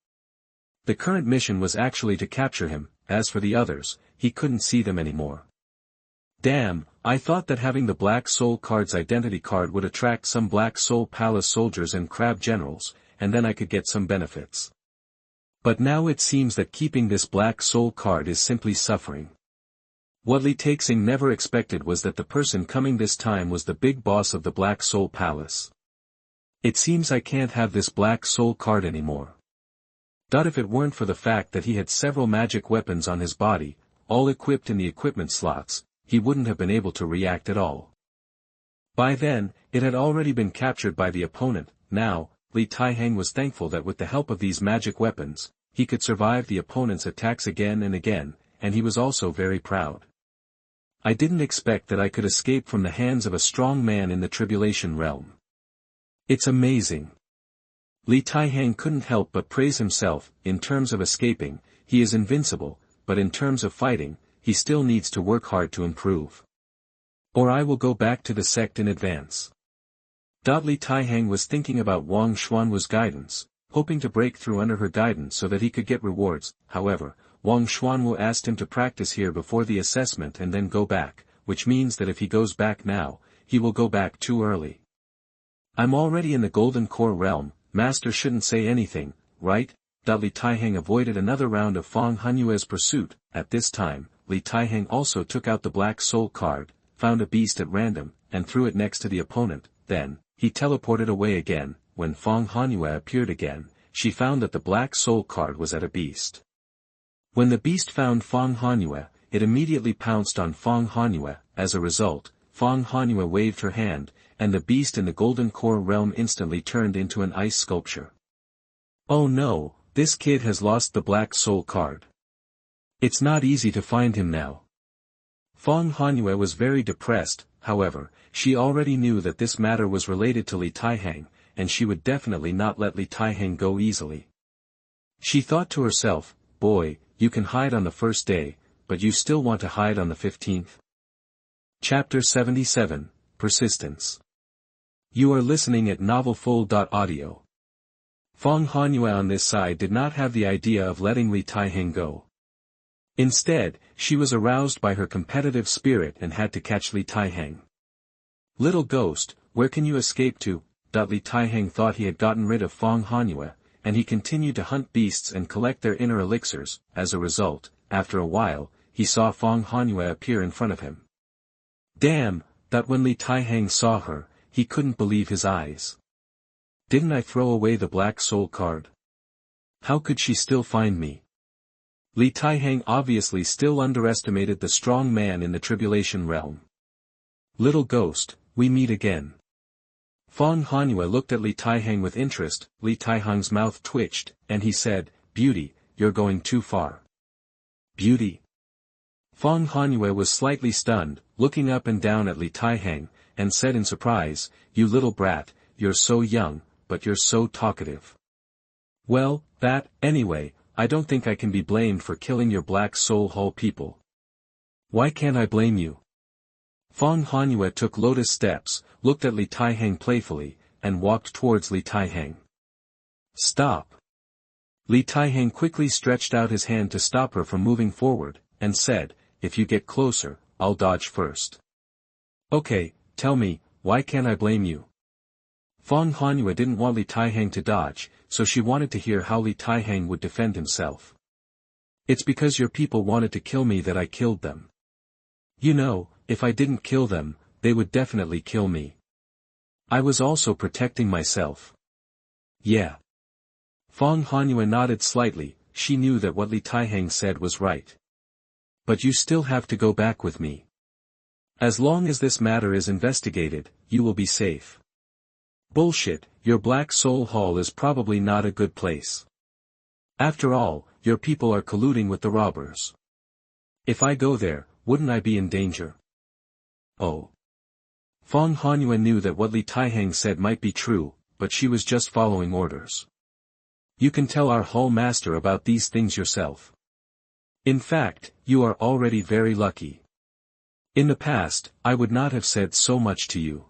The current mission was actually to capture him. As for the others, he couldn't see them anymore. Damn, I thought that having the Black Soul card's identity card would attract some Black Soul Palace soldiers and crab generals, and then I could get some benefits. But now it seems that keeping this Black Soul card is simply suffering. What Li Taixing never expected was that the person coming this time was the big boss of the Black Soul Palace. It seems I can't have this Black Soul card anymore. If it weren't for the fact that he had several magic weapons on his body, all equipped in the equipment slots, he wouldn't have been able to react at all. By then, it had already been captured by the opponent. Now, Li Taihang was thankful that with the help of these magic weapons, he could survive the opponent's attacks again and again, and he was also very proud. I didn't expect that I could escape from the hands of a strong man in the Tribulation Realm. It's amazing. Li Taihang couldn't help but praise himself. In terms of escaping, he is invincible, but in terms of fighting, he still needs to work hard to improve. Or I will go back to the sect in advance. Li Taihang was thinking about Wang Xuanwu's guidance, hoping to break through under her guidance so that he could get rewards. However, Wang Xuanwu asked him to practice here before the assessment and then go back, which means that if he goes back now, he will go back too early. I'm already in the Golden Core realm, Master shouldn't say anything, right? Li Taihang avoided another round of Fang Hanyue's pursuit. At this time, Li Taihang also took out the Black Soul card, found a beast at random, and threw it next to the opponent. Then, he teleported away again. When Fang Hanyue appeared again, she found that the Black Soul card was at a beast. When the beast found Fang Hanyue, it immediately pounced on Fang Hanyue. As a result, Fang Hanyue waved her hand, and the beast in the Golden Core realm instantly turned into an ice sculpture. Oh no, this kid has lost the Black Soul card. It's not easy to find him now. Fang Hanyue was very depressed. However, she already knew that this matter was related to Li Taihang, and she would definitely not let Li Taihang go easily. She thought to herself, boy, you can hide on the first day, but you still want to hide on the 15th? Chapter 77, Persistence. You are listening at novelfull.audio. Fang Hanyue on this side did not have the idea of letting Li Taihang go. Instead, she was aroused by her competitive spirit and had to catch Li Taihang. Little ghost, where can you escape to? Li Taihang thought he had gotten rid of Fang Hanyue, and he continued to hunt beasts and collect their inner elixirs. As a result, after a while, he saw Fang Hanyue appear in front of him. Damn, when Li Taihang saw her, he couldn't believe his eyes. Didn't I throw away the Black Soul card? How could she still find me? Li Taihang obviously still underestimated the strong man in the Tribulation Realm. Little ghost, we meet again. Fang Hanyue looked at Li Taihang with interest. Li Taihang's mouth twitched, and he said, Beauty, you're going too far. Beauty? Fang Hanyue was slightly stunned, looking up and down at Li Taihang, and said in surprise, You little brat, you're so young, but you're so talkative. Well, anyway, I don't think I can be blamed for killing your Black Soul Hall people. Why can't I blame you? Fang Hanyue took lotus steps, looked at Li Taihang playfully, and walked towards Li Taihang. Stop. Li Taihang quickly stretched out his hand to stop her from moving forward, and said, If you get closer, I'll dodge first. Okay, tell me, why can't I blame you? Fang Hanyue didn't want Li Taihang to dodge, so she wanted to hear how Li Taihang would defend himself. It's because your people wanted to kill me that I killed them. You know, if I didn't kill them, they would definitely kill me. I was also protecting myself. Yeah. Fang Hanyue nodded slightly. She knew that what Li Taihang said was right. But you still have to go back with me. As long as this matter is investigated, you will be safe. Bullshit, your Black Soul Hall is probably not a good place. After all, your people are colluding with the robbers. If I go there, wouldn't I be in danger? Oh. Fang Hanyue knew that what Li Taihang said might be true, but she was just following orders. You can tell our Hall Master about these things yourself. In fact, you are already very lucky. In the past, I would not have said so much to you.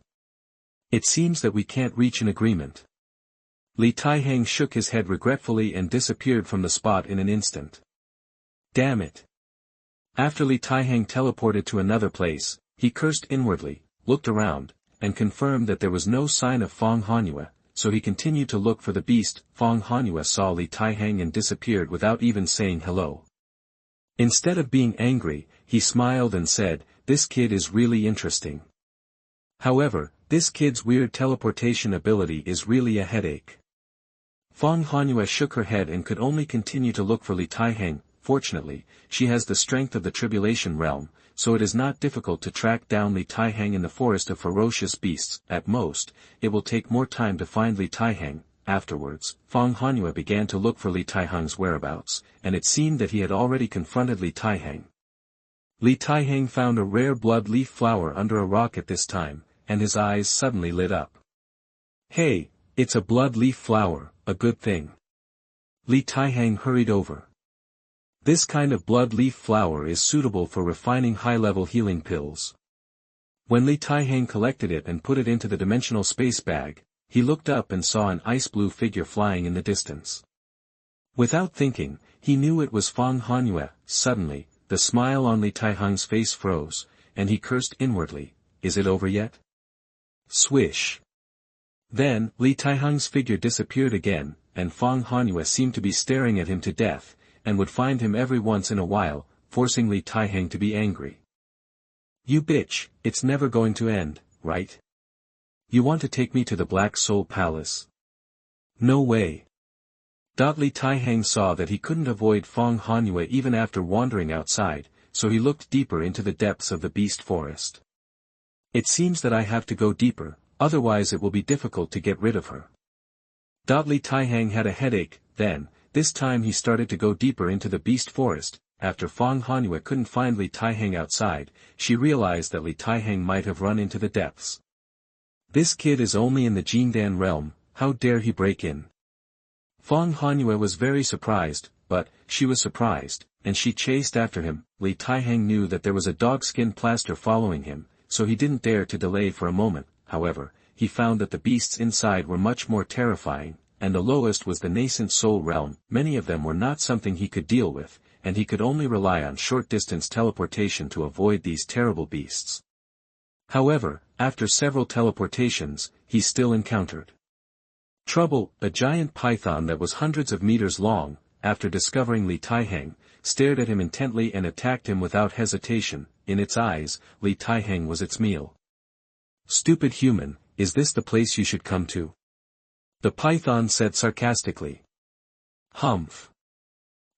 It seems that we can't reach an agreement. Li Taihang shook his head regretfully and disappeared from the spot in an instant. Damn it. After Li Taihang teleported to another place, he cursed inwardly, looked around, and confirmed that there was no sign of Fang Hanyue, so he continued to look for the beast. Fang Hanyue saw Li Taihang and disappeared without even saying hello. Instead of being angry, he smiled and said, "This kid is really interesting. However, this kid's weird teleportation ability is really a headache." Fang Hanyue shook her head and could only continue to look for Li Taihang. Fortunately, she has the strength of the Tribulation Realm, so it is not difficult to track down Li Taihang in the forest of ferocious beasts. At most, it will take more time to find Li Taihang. Afterwards, Fang Hanyue began to look for Li Taihang's whereabouts, and it seemed that he had already confronted Li Taihang. Li Taihang found a rare blood leaf flower under a rock at this time, and his eyes suddenly lit up. "Hey, it's a blood leaf flower, a good thing." Li Taihang hurried over. This kind of blood leaf flower is suitable for refining high-level healing pills. When Li Taihang collected it and put it into the dimensional space bag, he looked up and saw an ice-blue figure flying in the distance. Without thinking, he knew it was Fang Hanyue. Suddenly, the smile on Li Taihang's face froze, and he cursed inwardly, "Is it over yet?" Swish. Then, Li Taihang's figure disappeared again, and Fang Hanyue seemed to be staring at him to death, and would find him every once in a while, forcing Li Taihang to be angry. "You bitch, it's never going to end, right? You want to take me to the Black Soul Palace?" "No way." Li Taihang saw that he couldn't avoid Fang Hanyue even after wandering outside, so he looked deeper into the depths of the beast forest. "It seems that I have to go deeper, otherwise it will be difficult to get rid of her." Li Taihang had a headache. Then, this time he started to go deeper into the beast forest. After Fang Hanyue couldn't find Li Taihang outside, she realized that Li Taihang might have run into the depths. This kid is only in the Jindan realm, how dare he break in? Fang Hanyue was very surprised, but, she was surprised, and she chased after him. Li Taihang knew that there was a dogskin plaster following him, so he didn't dare to delay for a moment. However, he found that the beasts inside were much more terrifying, and the lowest was the nascent soul realm. Many of them were not something he could deal with, and he could only rely on short-distance teleportation to avoid these terrible beasts. However, after several teleportations, he still encountered trouble. A giant python that was hundreds of meters long, after discovering Li Taihang, stared at him intently and attacked him without hesitation. In its eyes, Li Taihang was its meal. "Stupid human, is this the place you should come to?" the python said sarcastically. "Humph.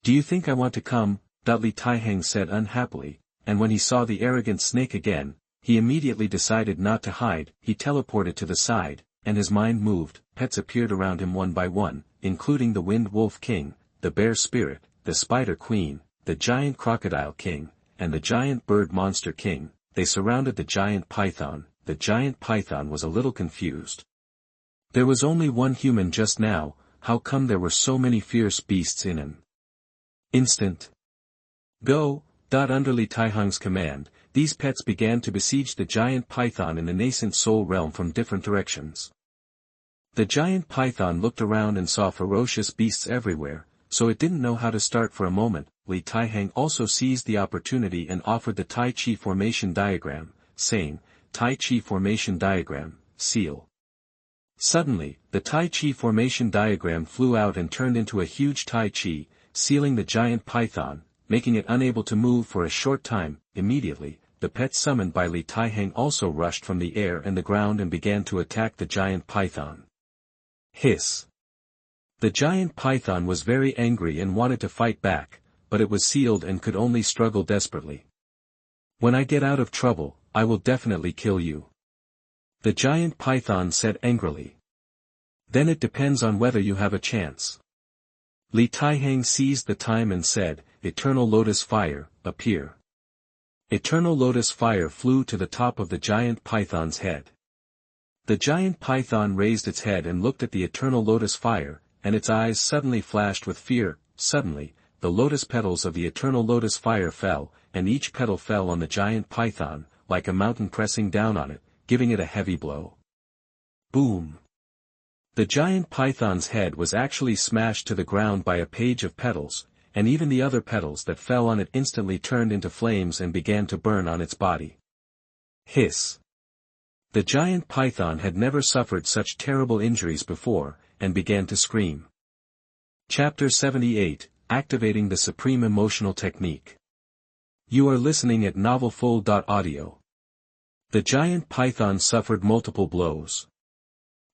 Do you think I want to come?" Li Taihang said unhappily, and when he saw the arrogant snake again, he immediately decided not to hide. He teleported to the side, and his mind moved. Pets appeared around him one by one, including the Wind Wolf King, the Bear Spirit, the Spider Queen, the Giant Crocodile King, and the Giant Bird Monster King. They surrounded the giant python. The giant python was a little confused. There was only one human just now, how come there were so many fierce beasts in an instant? "Go!" Under Li Taihang's command, these pets began to besiege the giant python in the nascent soul realm from different directions. The giant python looked around and saw ferocious beasts everywhere, so it didn't know how to start for a moment. Li Taihang also seized the opportunity and offered the Tai Chi formation diagram, saying, "Tai Chi formation diagram, seal." Suddenly, the Tai Chi formation diagram flew out and turned into a huge Tai Chi, sealing the giant python, making it unable to move for a short time. Immediately, the pets summoned by Li Taihang also rushed from the air and the ground and began to attack the giant python. Hiss. The giant python was very angry and wanted to fight back, but it was sealed and could only struggle desperately. "When I get out of trouble, I will definitely kill you," the giant python said angrily. "Then it depends on whether you have a chance." Li Taihang seized the time and said, "Eternal Lotus Fire, appear." Eternal Lotus Fire flew to the top of the giant python's head. The giant python raised its head and looked at the Eternal Lotus Fire, and its eyes suddenly flashed with fear. Suddenly, the lotus petals of the Eternal Lotus Fire fell, and each petal fell on the giant python, like a mountain pressing down on it, giving it a heavy blow. Boom! The giant python's head was actually smashed to the ground by a page of petals, and even the other petals that fell on it instantly turned into flames and began to burn on its body. Hiss! The giant python had never suffered such terrible injuries before, and began to scream. Chapter 78, Activating the Supreme Emotional Technique. You are listening at novelfull.audio. The giant python suffered multiple blows.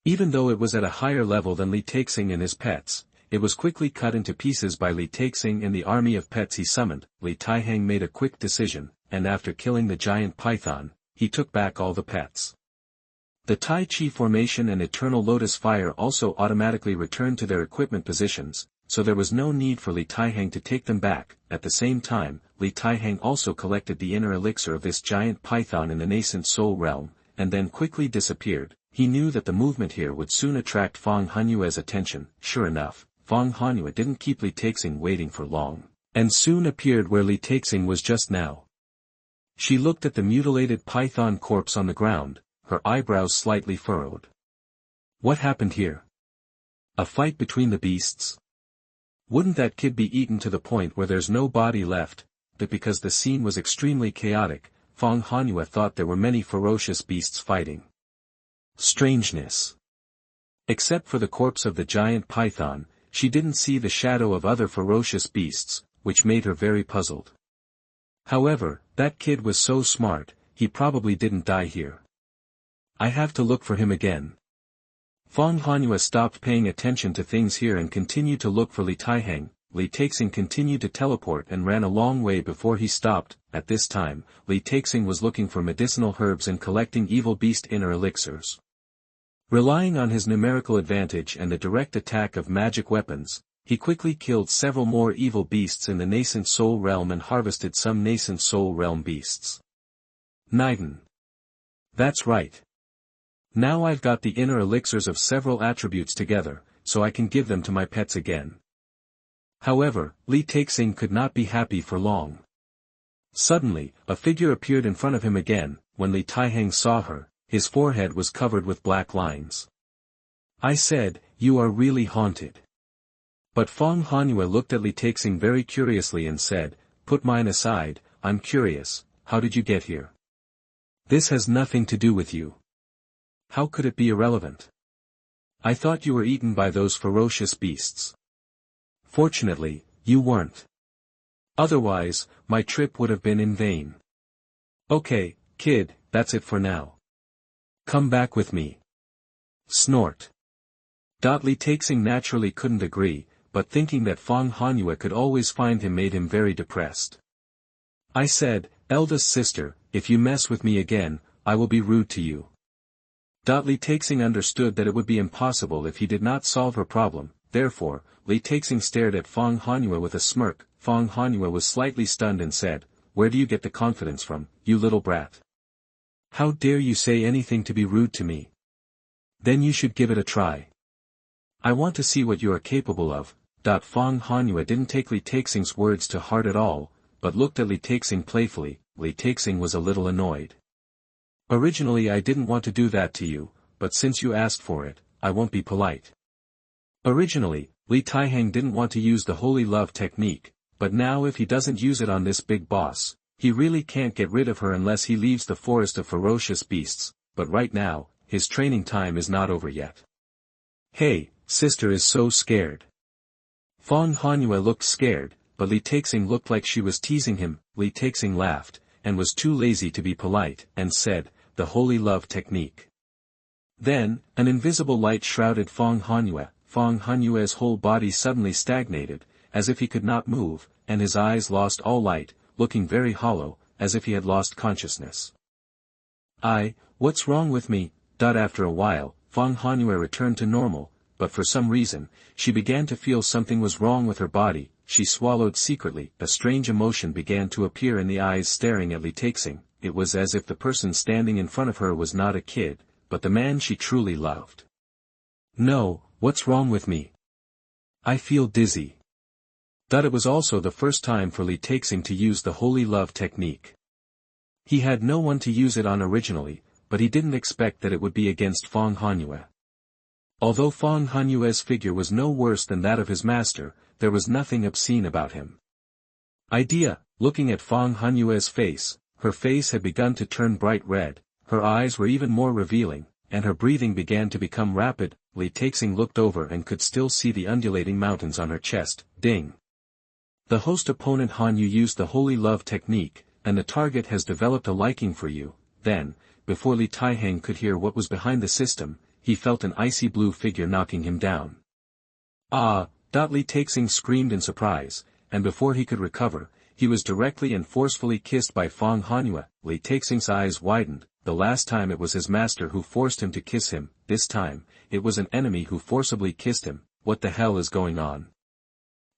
Even though it was at a higher level than Li Taixing and his pets, it was quickly cut into pieces by Li Taixing and the army of pets he summoned. Li Taihang made a quick decision, and after killing the giant python, he took back all the pets. The Tai Chi formation and Eternal Lotus Fire also automatically returned to their equipment positions, so there was no need for Li Taihang to take them back. At the same time, Li Taihang also collected the inner elixir of this giant python in the nascent soul realm, and then quickly disappeared. He knew that the movement here would soon attract Fang Hanyue's attention. Sure enough, Fang Hanyue didn't keep Li Taixing waiting for long, and soon appeared where Li Taixing was just now. She looked at the mutilated python corpse on the ground, her eyebrows slightly furrowed. What happened here? A fight between the beasts? Wouldn't that kid be eaten to the point where there's no body left? But because the scene was extremely chaotic, Fang Hanyue thought there were many ferocious beasts fighting. Strangeness. Except for the corpse of the giant python, she didn't see the shadow of other ferocious beasts, which made her very puzzled. However, that kid was so smart, he probably didn't die here. I have to look for him again. Fang Hanyue stopped paying attention to things here and continued to look for Li Taihang. Li Taixing continued to teleport and ran a long way before he stopped. At this time, Li Taixing was looking for medicinal herbs and collecting evil beast inner elixirs. Relying on his numerical advantage and the direct attack of magic weapons, he quickly killed several more evil beasts in the nascent soul realm and harvested some nascent soul realm beasts. Niden. That's right. Now I've got the inner elixirs of several attributes together, so I can give them to my pets again. However, Li Taixing could not be happy for long. Suddenly, a figure appeared in front of him again. When Li Taihang saw her, his forehead was covered with black lines. I said, you are really haunted. But Fang Hanyue looked at Li Taixing very curiously and said, put mine aside, I'm curious, how did you get here? This has nothing to do with you. How could it be irrelevant? I thought you were eaten by those ferocious beasts. Fortunately, you weren't. Otherwise, my trip would have been in vain. Okay, kid, that's it for now. Come back with me. Snort. Li Taixing naturally couldn't agree, but thinking that Fang Hanyue could always find him made him very depressed. I said, eldest sister, if you mess with me again, I will be rude to you. Li Taixing understood that it would be impossible if he did not solve her problem, therefore, Li Taixing stared at Fang Hanyue with a smirk. Fang Hanyue was slightly stunned and said, where do you get the confidence from, you little brat? How dare you say anything to be rude to me? Then you should give it a try. I want to see what you are capable of. Fang Hanyue didn't take Li Taixing's words to heart at all, but looked at Li Taixing playfully. Li Taixing was a little annoyed. Originally I didn't want to do that to you, but since you asked for it, I won't be polite. Originally, Li Taihang didn't want to use the holy love technique, but now if he doesn't use it on this big boss, he really can't get rid of her unless he leaves the forest of ferocious beasts, but right now, his training time is not over yet. Hey, sister is so scared. Fang Hanyue looked scared, but Li Taixing looked like she was teasing him. Li Taixing laughed, and was too lazy to be polite, and said, the holy love technique. Then, an invisible light shrouded Fang Hanyue. Fang Hanyue's whole body suddenly stagnated, as if he could not move, and his eyes lost all light, looking very hollow, as if he had lost consciousness. What's wrong with me? After a while, Fang Hanyue returned to normal, but for some reason, she began to feel something was wrong with her body. She swallowed secretly. A strange emotion began to appear in the eyes staring at Li Taixing. It was as if the person standing in front of her was not a kid, but the man she truly loved. No, what's wrong with me? I feel dizzy. It was also the first time for Li Taixing to use the holy love technique. He had no one to use it on originally, but he didn't expect that it would be against Fang Hanyue. Although Fang Hanyue's figure was no worse than that of his master, there was nothing obscene about him. Looking at Fang Hanyue's face, her face had begun to turn bright red, her eyes were even more revealing, and her breathing began to become rapid. Li Taixing looked over and could still see the undulating mountains on her chest. Ding! The host opponent Hanyue used the holy love technique, and the target has developed a liking for you. Then, before Li Taihang could hear what was behind the system, he felt an icy blue figure knocking him down. Ah! Li Taixing screamed in surprise, and before he could recover, he was directly and forcefully kissed by Fang Hanyue. Li Taixing's eyes widened. The last time it was his master who forced him to kiss him, this time, it was an enemy who forcibly kissed him. What the hell is going on?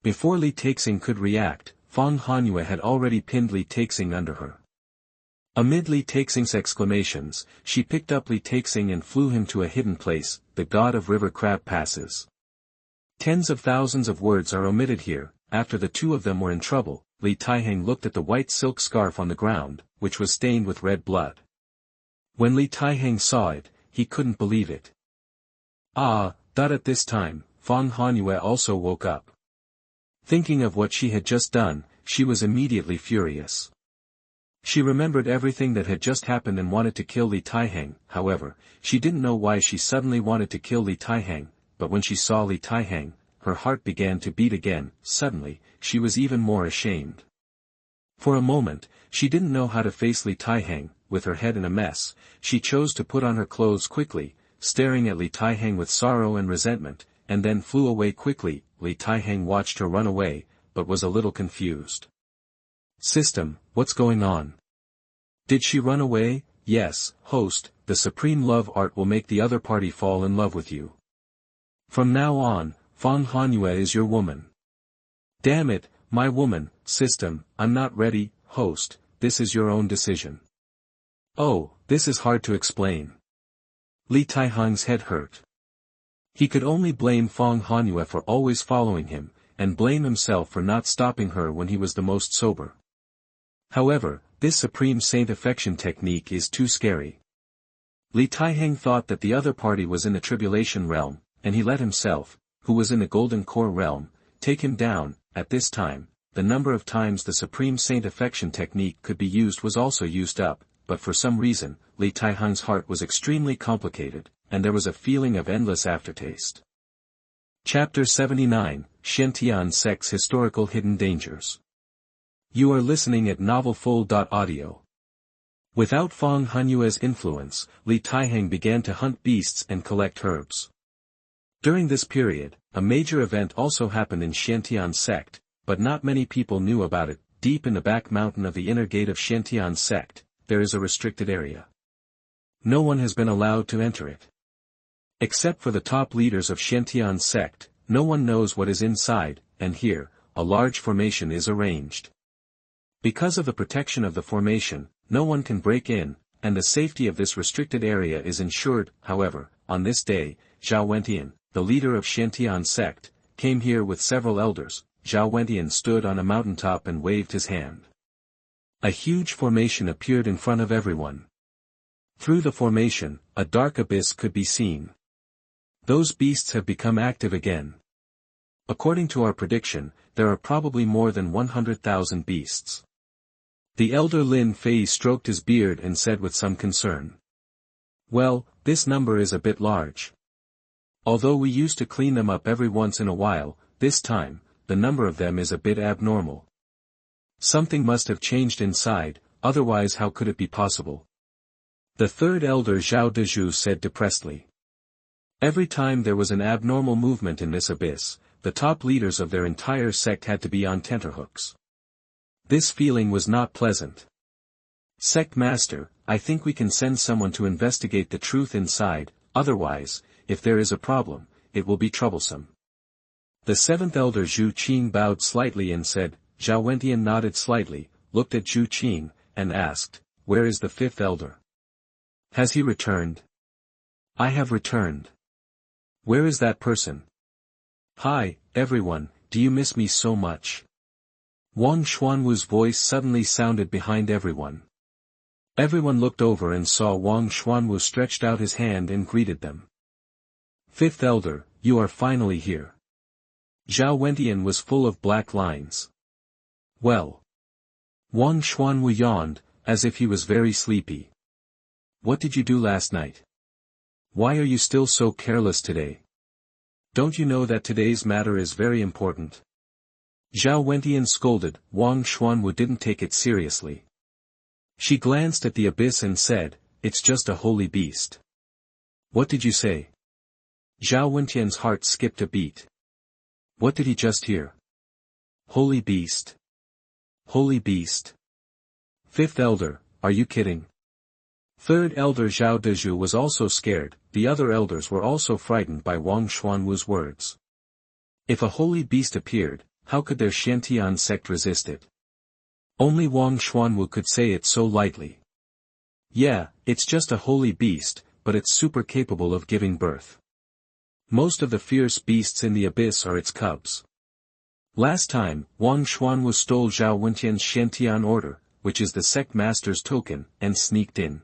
Before Li Taixing could react, Fang Hanyue had already pinned Li Taixing under her. Amid Li Taixing's exclamations, she picked up Li Taixing and flew him to a hidden place. The god of river crab passes. Tens of thousands of words are omitted here. After the two of them were in trouble, Li Taihang looked at the white silk scarf on the ground, which was stained with red blood. When Li Taihang saw it, he couldn't believe it. At this time, Fang Hanyue also woke up. Thinking of what she had just done, she was immediately furious. She remembered everything that had just happened and wanted to kill Li Taihang. However, she didn't know why she suddenly wanted to kill Li Taihang, but when she saw Li Taihang, her heart began to beat again. Suddenly, she was even more ashamed. For a moment, she didn't know how to face Li Taihang. With her head in a mess, she chose to put on her clothes quickly, staring at Li Taihang with sorrow and resentment, and then flew away quickly. Li Taihang watched her run away, but was a little confused. System, what's going on? Did she run away? Yes, host, the supreme love art will make the other party fall in love with you. From now on, Fang Hanyue is your woman. Damn it, my woman. System, I'm not ready. Host, this is your own decision. Oh, this is hard to explain. Li Taihang's head hurt. He could only blame Fang Hanyue for always following him, and blame himself for not stopping her when he was the most sober. However, this Supreme Saint Affection technique is too scary. Li Taihang thought that the other party was in the Tribulation realm, and he let himself, who was in the Golden Core realm, take him down. At this time, the number of times the Supreme Saint Affection technique could be used was also used up, but for some reason, Li Taihang's heart was extremely complicated, and there was a feeling of endless aftertaste. Chapter 79, Xiantian Sect's Historical Hidden Dangers. You are listening at novelfull.audio. Without Fang Hanyue's influence, Li Taihang began to hunt beasts and collect herbs. During this period, a major event also happened in Xuantian Sect, but not many people knew about it. Deep in the back mountain of the inner gate of Xuantian Sect, there is a restricted area. No one has been allowed to enter it. Except for the top leaders of Xuantian Sect, no one knows what is inside, and here, a large formation is arranged. Because of the protection of the formation, no one can break in, and the safety of this restricted area is ensured. However, on this day, Xuantian, the leader of Xuantian Sect, came here with several elders. Xuantian stood on a mountaintop and waved his hand. A huge formation appeared in front of everyone. Through the formation, a dark abyss could be seen. Those beasts have become active again. According to our prediction, there are probably more than 100,000 beasts. The elder Lin Fei stroked his beard and said with some concern. Well, this number is a bit large. Although we used to clean them up every once in a while, this time, the number of them is a bit abnormal. Something must have changed inside, otherwise how could it be possible? The third elder Zhao Dezhu said depressedly. Every time there was an abnormal movement in this abyss, the top leaders of their entire sect had to be on tenterhooks. This feeling was not pleasant. Sect Master, I think we can send someone to investigate the truth inside, otherwise, if there is a problem, it will be troublesome. The seventh elder Zhu Qing bowed slightly and said. Xuantian nodded slightly, looked at Zhu Qing, and asked, where is the fifth elder? Has he returned? I have returned. Where is that person? Hi, everyone, do you miss me so much? Wang Xuanwu's voice suddenly sounded behind everyone. Everyone looked over and saw Wang Xuanwu stretched out his hand and greeted them. Fifth Elder, you are finally here. Xuantian was full of black lines. Well. Wang Xuanwu yawned, as if he was very sleepy. What did you do last night? Why are you still so careless today? Don't you know that today's matter is very important? Xuantian scolded. Wang Xuanwu didn't take it seriously. She glanced at the abyss and said, it's just a holy beast. What did you say? Xuantian's heart skipped a beat. What did he just hear? Holy beast. Holy beast. Fifth Elder, are you kidding? Third Elder Zhao Dezhu was also scared. The other elders were also frightened by Wang Xuanwu's words. If a holy beast appeared, how could their Xiantian sect resist it? Only Wang Xuanwu could say it so lightly. Yeah, it's just a holy beast, but it's super capable of giving birth. Most of the fierce beasts in the abyss are its cubs. Last time, Wang Xuanwu stole Xuantian's Xiantian order, which is the sect master's token, and sneaked in.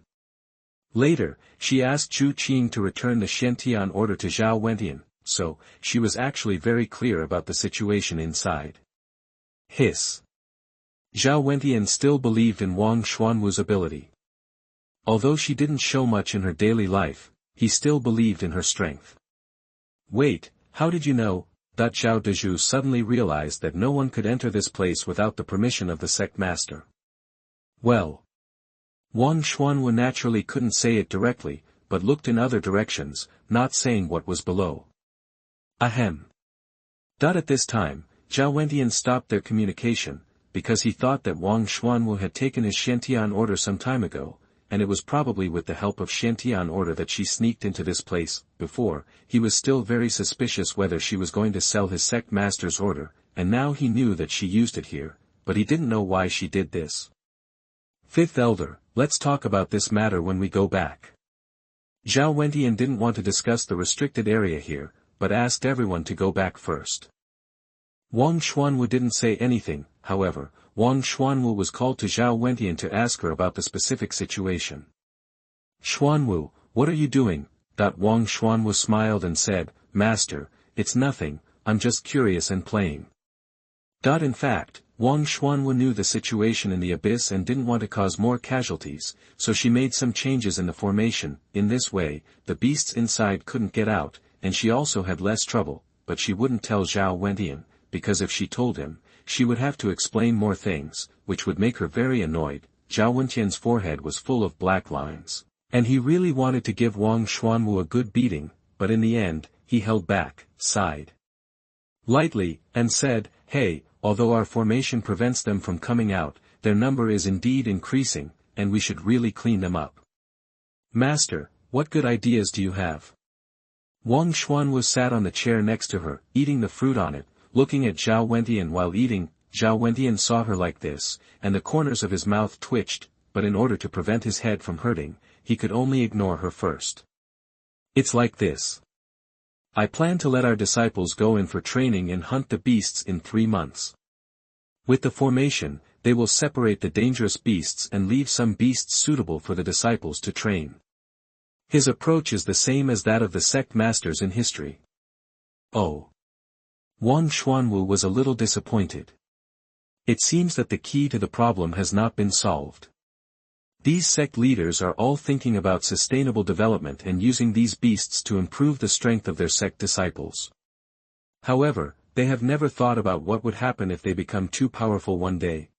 Later, she asked Zhu Qing to return the Xiantian order to Xuantian, so, she was actually very clear about the situation inside. Hiss. Xuantian still believed in Wang Xuanwu's ability. Although she didn't show much in her daily life, he still believed in her strength. Wait, how did you know? Zhao Dezhu suddenly realized that no one could enter this place without the permission of the sect master. Well. Wang Xuanwu naturally couldn't say it directly, but looked in other directions, not saying what was below. Ahem. At this time, Xuantian stopped their communication, because he thought that Wang Xuanwu had taken his Xiantian order some time ago, and it was probably with the help of Xiantian order that she sneaked into this place. Before, he was still very suspicious whether she was going to sell his sect master's order, and now he knew that she used it here, but he didn't know why she did this. Fifth Elder, let's talk about this matter when we go back. Xuantian didn't want to discuss the restricted area here, but asked everyone to go back first. Wang Xuanwu didn't say anything. However, Wang Xuanwu was called to Xuantian to ask her about the specific situation. Xuanwu, what are you doing? Wang Xuanwu smiled and said, Master, it's nothing, I'm just curious and playing. In fact, Wang Xuanwu knew the situation in the abyss and didn't want to cause more casualties, so she made some changes in the formation. In this way, the beasts inside couldn't get out, and she also had less trouble, but she wouldn't tell Xuantian, because if she told him, she would have to explain more things, which would make her very annoyed. Xuantian's forehead was full of black lines, and he really wanted to give Wang Xuanwu a good beating, but in the end, he held back, sighed lightly, and said, Hey, although our formation prevents them from coming out, their number is indeed increasing, and we should really clean them up. Master, what good ideas do you have? Wang Xuanwu sat on the chair next to her, eating the fruit on it, looking at Xuantian while eating. Xuantian saw her like this, and the corners of his mouth twitched, but in order to prevent his head from hurting, he could only ignore her first. It's like this. I plan to let our disciples go in for training and hunt the beasts in 3 months. With the formation, they will separate the dangerous beasts and leave some beasts suitable for the disciples to train. His approach is the same as that of the sect masters in history. Oh. Wang Xuanwu was a little disappointed. It seems that the key to the problem has not been solved. These sect leaders are all thinking about sustainable development and using these beasts to improve the strength of their sect disciples. However, they have never thought about what would happen if they become too powerful one day.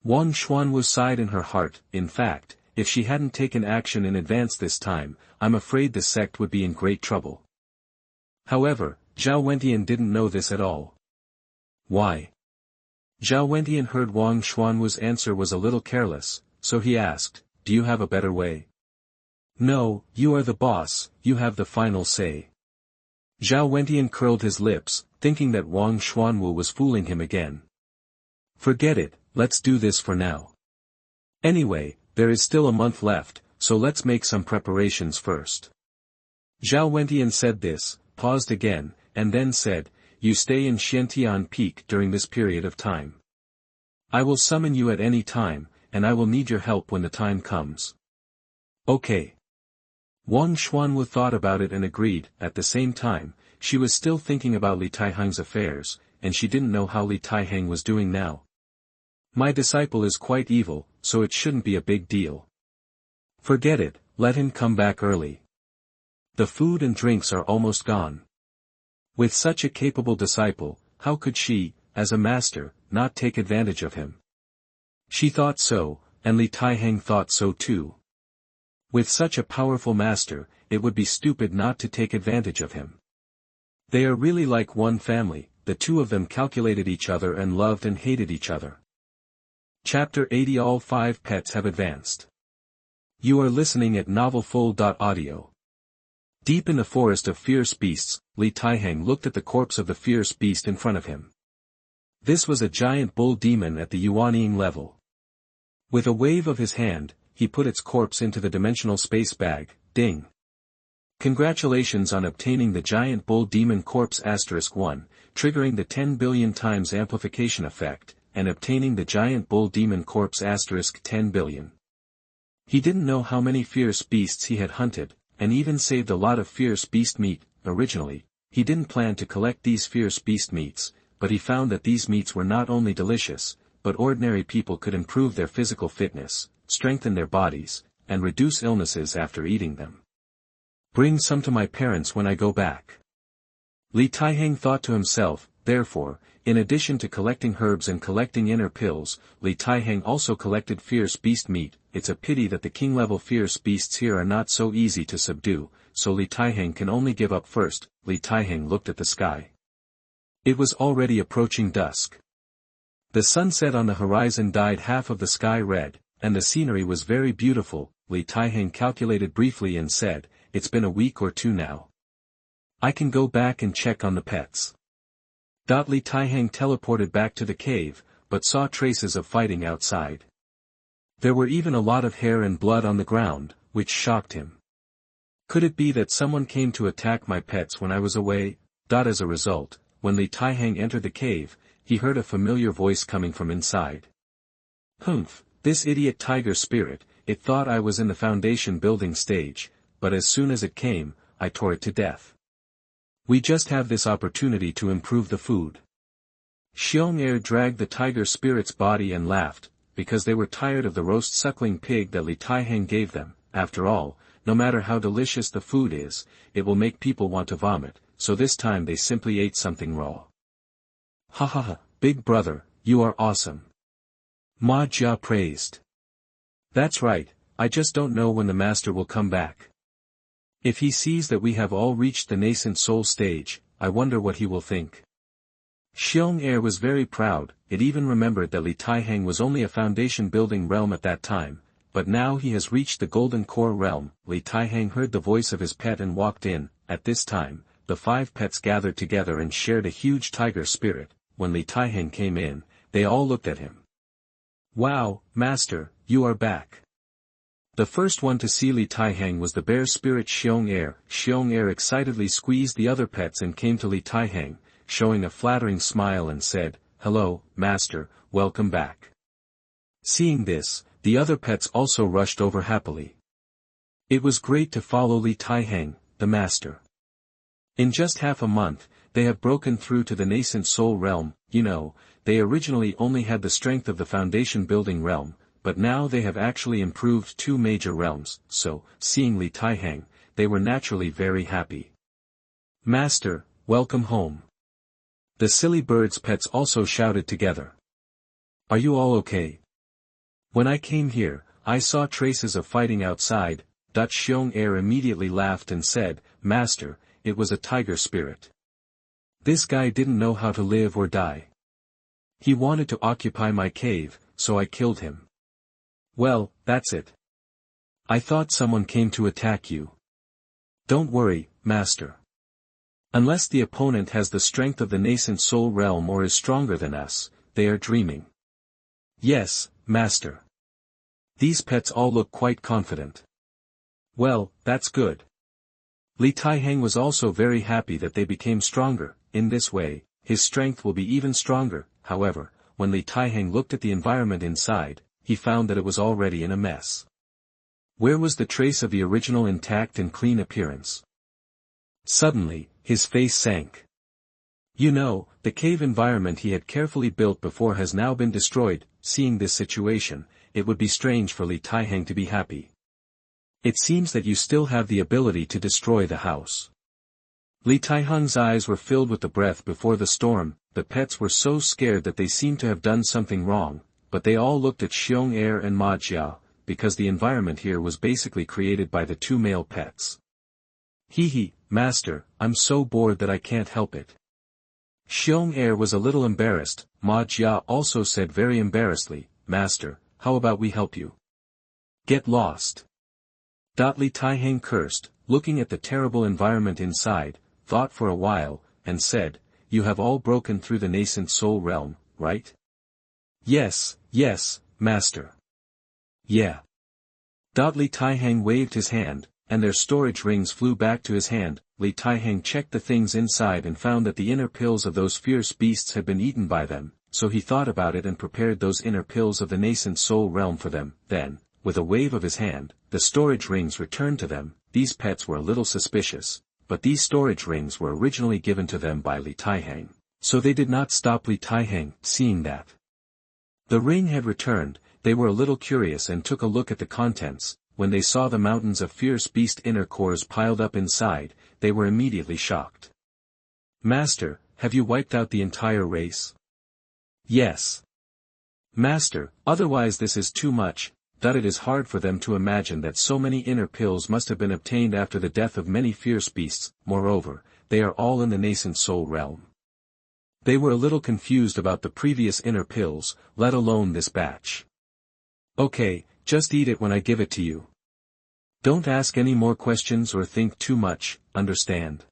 Wang Xuanwu sighed in her heart. In fact, if she hadn't taken action in advance this time, I'm afraid the sect would be in great trouble. However, Xuantian didn't know this at all. Why? Xuantian heard Wang Xuanwu's answer was a little careless, so he asked, Do you have a better way? No, you are the boss, you have the final say. Xuantian curled his lips, thinking that Wang Xuanwu was fooling him again. Forget it, let's do this for now. Anyway, there is still a month left, so let's make some preparations first. Xuantian said this, paused again, and then said, You stay in Xiantian Peak during this period of time. I will summon you at any time, and I will need your help when the time comes. Okay. Wang Xuanwu thought about it and agreed. At the same time, she was still thinking about Li Taihang's affairs, and she didn't know how Li Taihang was doing now. My disciple is quite evil, so it shouldn't be a big deal. Forget it, let him come back early. The food and drinks are almost gone. With such a capable disciple, how could she, as a master, not take advantage of him? She thought so, and Li Taihang thought so too. With such a powerful master, it would be stupid not to take advantage of him. They are really like one family. The two of them calculated each other and loved and hated each other. Chapter 80. All 5 pets have advanced. You are listening at novelfull.audio. Deep in the forest of fierce beasts, Li Taihang looked at the corpse of the fierce beast in front of him. This was a giant bull demon at the Yuanying level. With a wave of his hand, he put its corpse into the dimensional space bag. Ding. Congratulations on obtaining the giant bull demon corpse *1, triggering the 10 billion times amplification effect, and obtaining the giant bull demon corpse *10 billion. He didn't know how many fierce beasts he had hunted, and even saved a lot of fierce beast meat. Originally, he didn't plan to collect these fierce beast meats, but he found that these meats were not only delicious, but ordinary people could improve their physical fitness, strengthen their bodies, and reduce illnesses after eating them. Bring some to my parents when I go back. Li Taihang thought to himself. Therefore, in addition to collecting herbs and collecting inner pills, Li Taihang also collected fierce beast meat. It's a pity that the king-level fierce beasts here are not so easy to subdue, so Li Taihang can only give up first. Li Taihang looked at the sky. It was already approaching dusk. The sunset on the horizon dyed half of the sky red, and the scenery was very beautiful. Li Taihang calculated briefly and said, "It's been a week or two now. I can go back and check on the pets." Li Taihang teleported back to the cave, but saw traces of fighting outside. There were even a lot of hair and blood on the ground, which shocked him. Could it be that someone came to attack my pets when I was away? As a result, when Li Taihang entered the cave, he heard a familiar voice coming from inside. Humph, this idiot tiger spirit, it thought I was in the foundation building stage, but as soon as it came, I tore it to death. We just have this opportunity to improve the food. Xianxia dragged the tiger spirit's body and laughed, because they were tired of the roast suckling pig that Li Taihang gave them. After all, no matter how delicious the food is, it will make people want to vomit, so this time they simply ate something raw. Ha ha ha, big brother, you are awesome. Ma Jia praised. That's right, I just don't know when the master will come back. If he sees that we have all reached the nascent soul stage, I wonder what he will think. Xianxia was very proud. It even remembered that Li Taihang was only a foundation building realm at that time, but now he has reached the golden core realm. Li Taihang heard the voice of his pet and walked in. At this time, the 5 pets gathered together and shared a huge tiger spirit. When Li Taihang came in, they all looked at him. Wow, master, you are back. The first one to see Li Taihang was the bear spirit Xianxia. Xianxia excitedly squeezed the other pets and came to Li Taihang, showing a flattering smile and said, "Hello, master, welcome back." Seeing this, the other pets also rushed over happily. It was great to follow Li Taihang, the master. In just half a month, they have broken through to the nascent soul realm. They originally only had the strength of the foundation building realm, but now they have actually improved 2 major realms, so, seeing Li Taihang, they were naturally very happy. Master, welcome home. The silly birds' pets also shouted together. Are you all okay? When I came here, I saw traces of fighting outside. Xianxia immediately laughed and said, Master, it was a tiger spirit. This guy didn't know how to live or die. He wanted to occupy my cave, so I killed him. Well, that's it. I thought someone came to attack you. Don't worry, master. Unless the opponent has the strength of the nascent soul realm or is stronger than us, they are dreaming. Yes, master. These pets all look quite confident. Well, that's good. Li Taihang was also very happy that they became stronger. In this way, his strength will be even stronger. However, when Li Taihang looked at the environment inside, he found that it was already in a mess. Where was the trace of the original intact and clean appearance? Suddenly, his face sank. You know, the cave environment he had carefully built before has now been destroyed. Seeing this situation, it would be strange for Li Taihang to be happy. It seems that you still have the ability to destroy the house. Li Taihang's eyes were filled with the breath before the storm. The pets were so scared that they seemed to have done something wrong, but they all looked at Xianxia and Ma Jia, because the environment here was basically created by the two male pets. Hee, master, I'm so bored that I can't help it. Xianxia was a little embarrassed. Ma Jia also said very embarrassedly, Master, how about we help you? Get lost. Li Taihang cursed, looking at the terrible environment inside, thought for a while, and said, You have all broken through the nascent soul realm, right? Yes, master. Yeah. Li Taihang waved his hand, and their storage rings flew back to his hand. Li Taihang checked the things inside and found that the inner pills of those fierce beasts had been eaten by them, so he thought about it and prepared those inner pills of the nascent soul realm for them. Then, with a wave of his hand, the storage rings returned to them. These pets were a little suspicious, but these storage rings were originally given to them by Li Taihang, so they did not stop Li Taihang. Seeing that the ring had returned, they were a little curious and took a look at the contents. When they saw the mountains of fierce beast inner cores piled up inside, they were immediately shocked. Master, have you wiped out the entire race? Yes. Master, otherwise this is too much. That it is hard for them to imagine that so many inner pills must have been obtained after the death of many fierce beasts. Moreover, they are all in the nascent soul realm. They were a little confused about the previous inner pills, let alone this batch. Okay, just eat it when I give it to you. Don't ask any more questions or think too much, understand?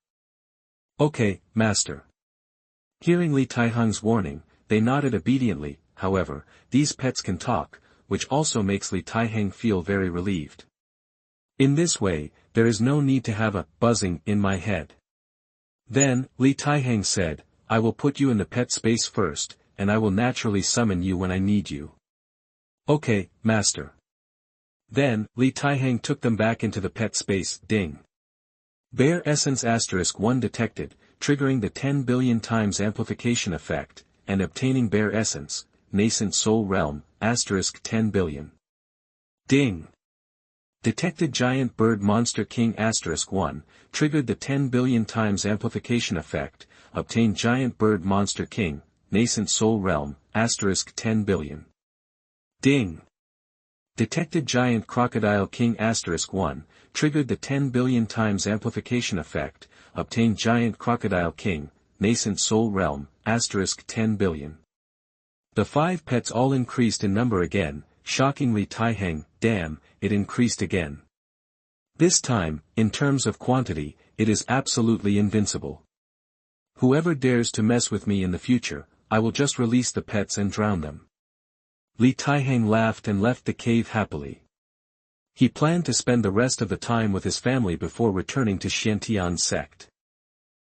Okay, master. Hearing Li Taihang's warning, they nodded obediently. However, these pets can talk, which also makes Li Taihang feel very relieved. In this way, there is no need to have a buzzing in my head. Then, Li Taihang said, I will put you in the pet space first, and I will naturally summon you when I need you. Okay, master. Then, Li Taihang took them back into the pet space. Ding. Bear Essence *1 detected, triggering the 10 billion times amplification effect, and obtaining Bear Essence, Nascent Soul Realm, *10 billion. Ding. Detected Giant Bird Monster King *1, triggered the 10 billion times amplification effect, obtained Giant Bird Monster King, Nascent Soul Realm, *10 billion. Ding. Detected Giant Crocodile King *1, triggered the 10 billion times amplification effect, obtained Giant Crocodile King, Nascent Soul Realm, *10 billion. The 5 pets all increased in number again, shockingly Taihang. Damn, it increased again. This time, in terms of quantity, it is absolutely invincible. Whoever dares to mess with me in the future, I will just release the pets and drown them. Li Taihang laughed and left the cave happily. He planned to spend the rest of the time with his family before returning to Xuantian's sect.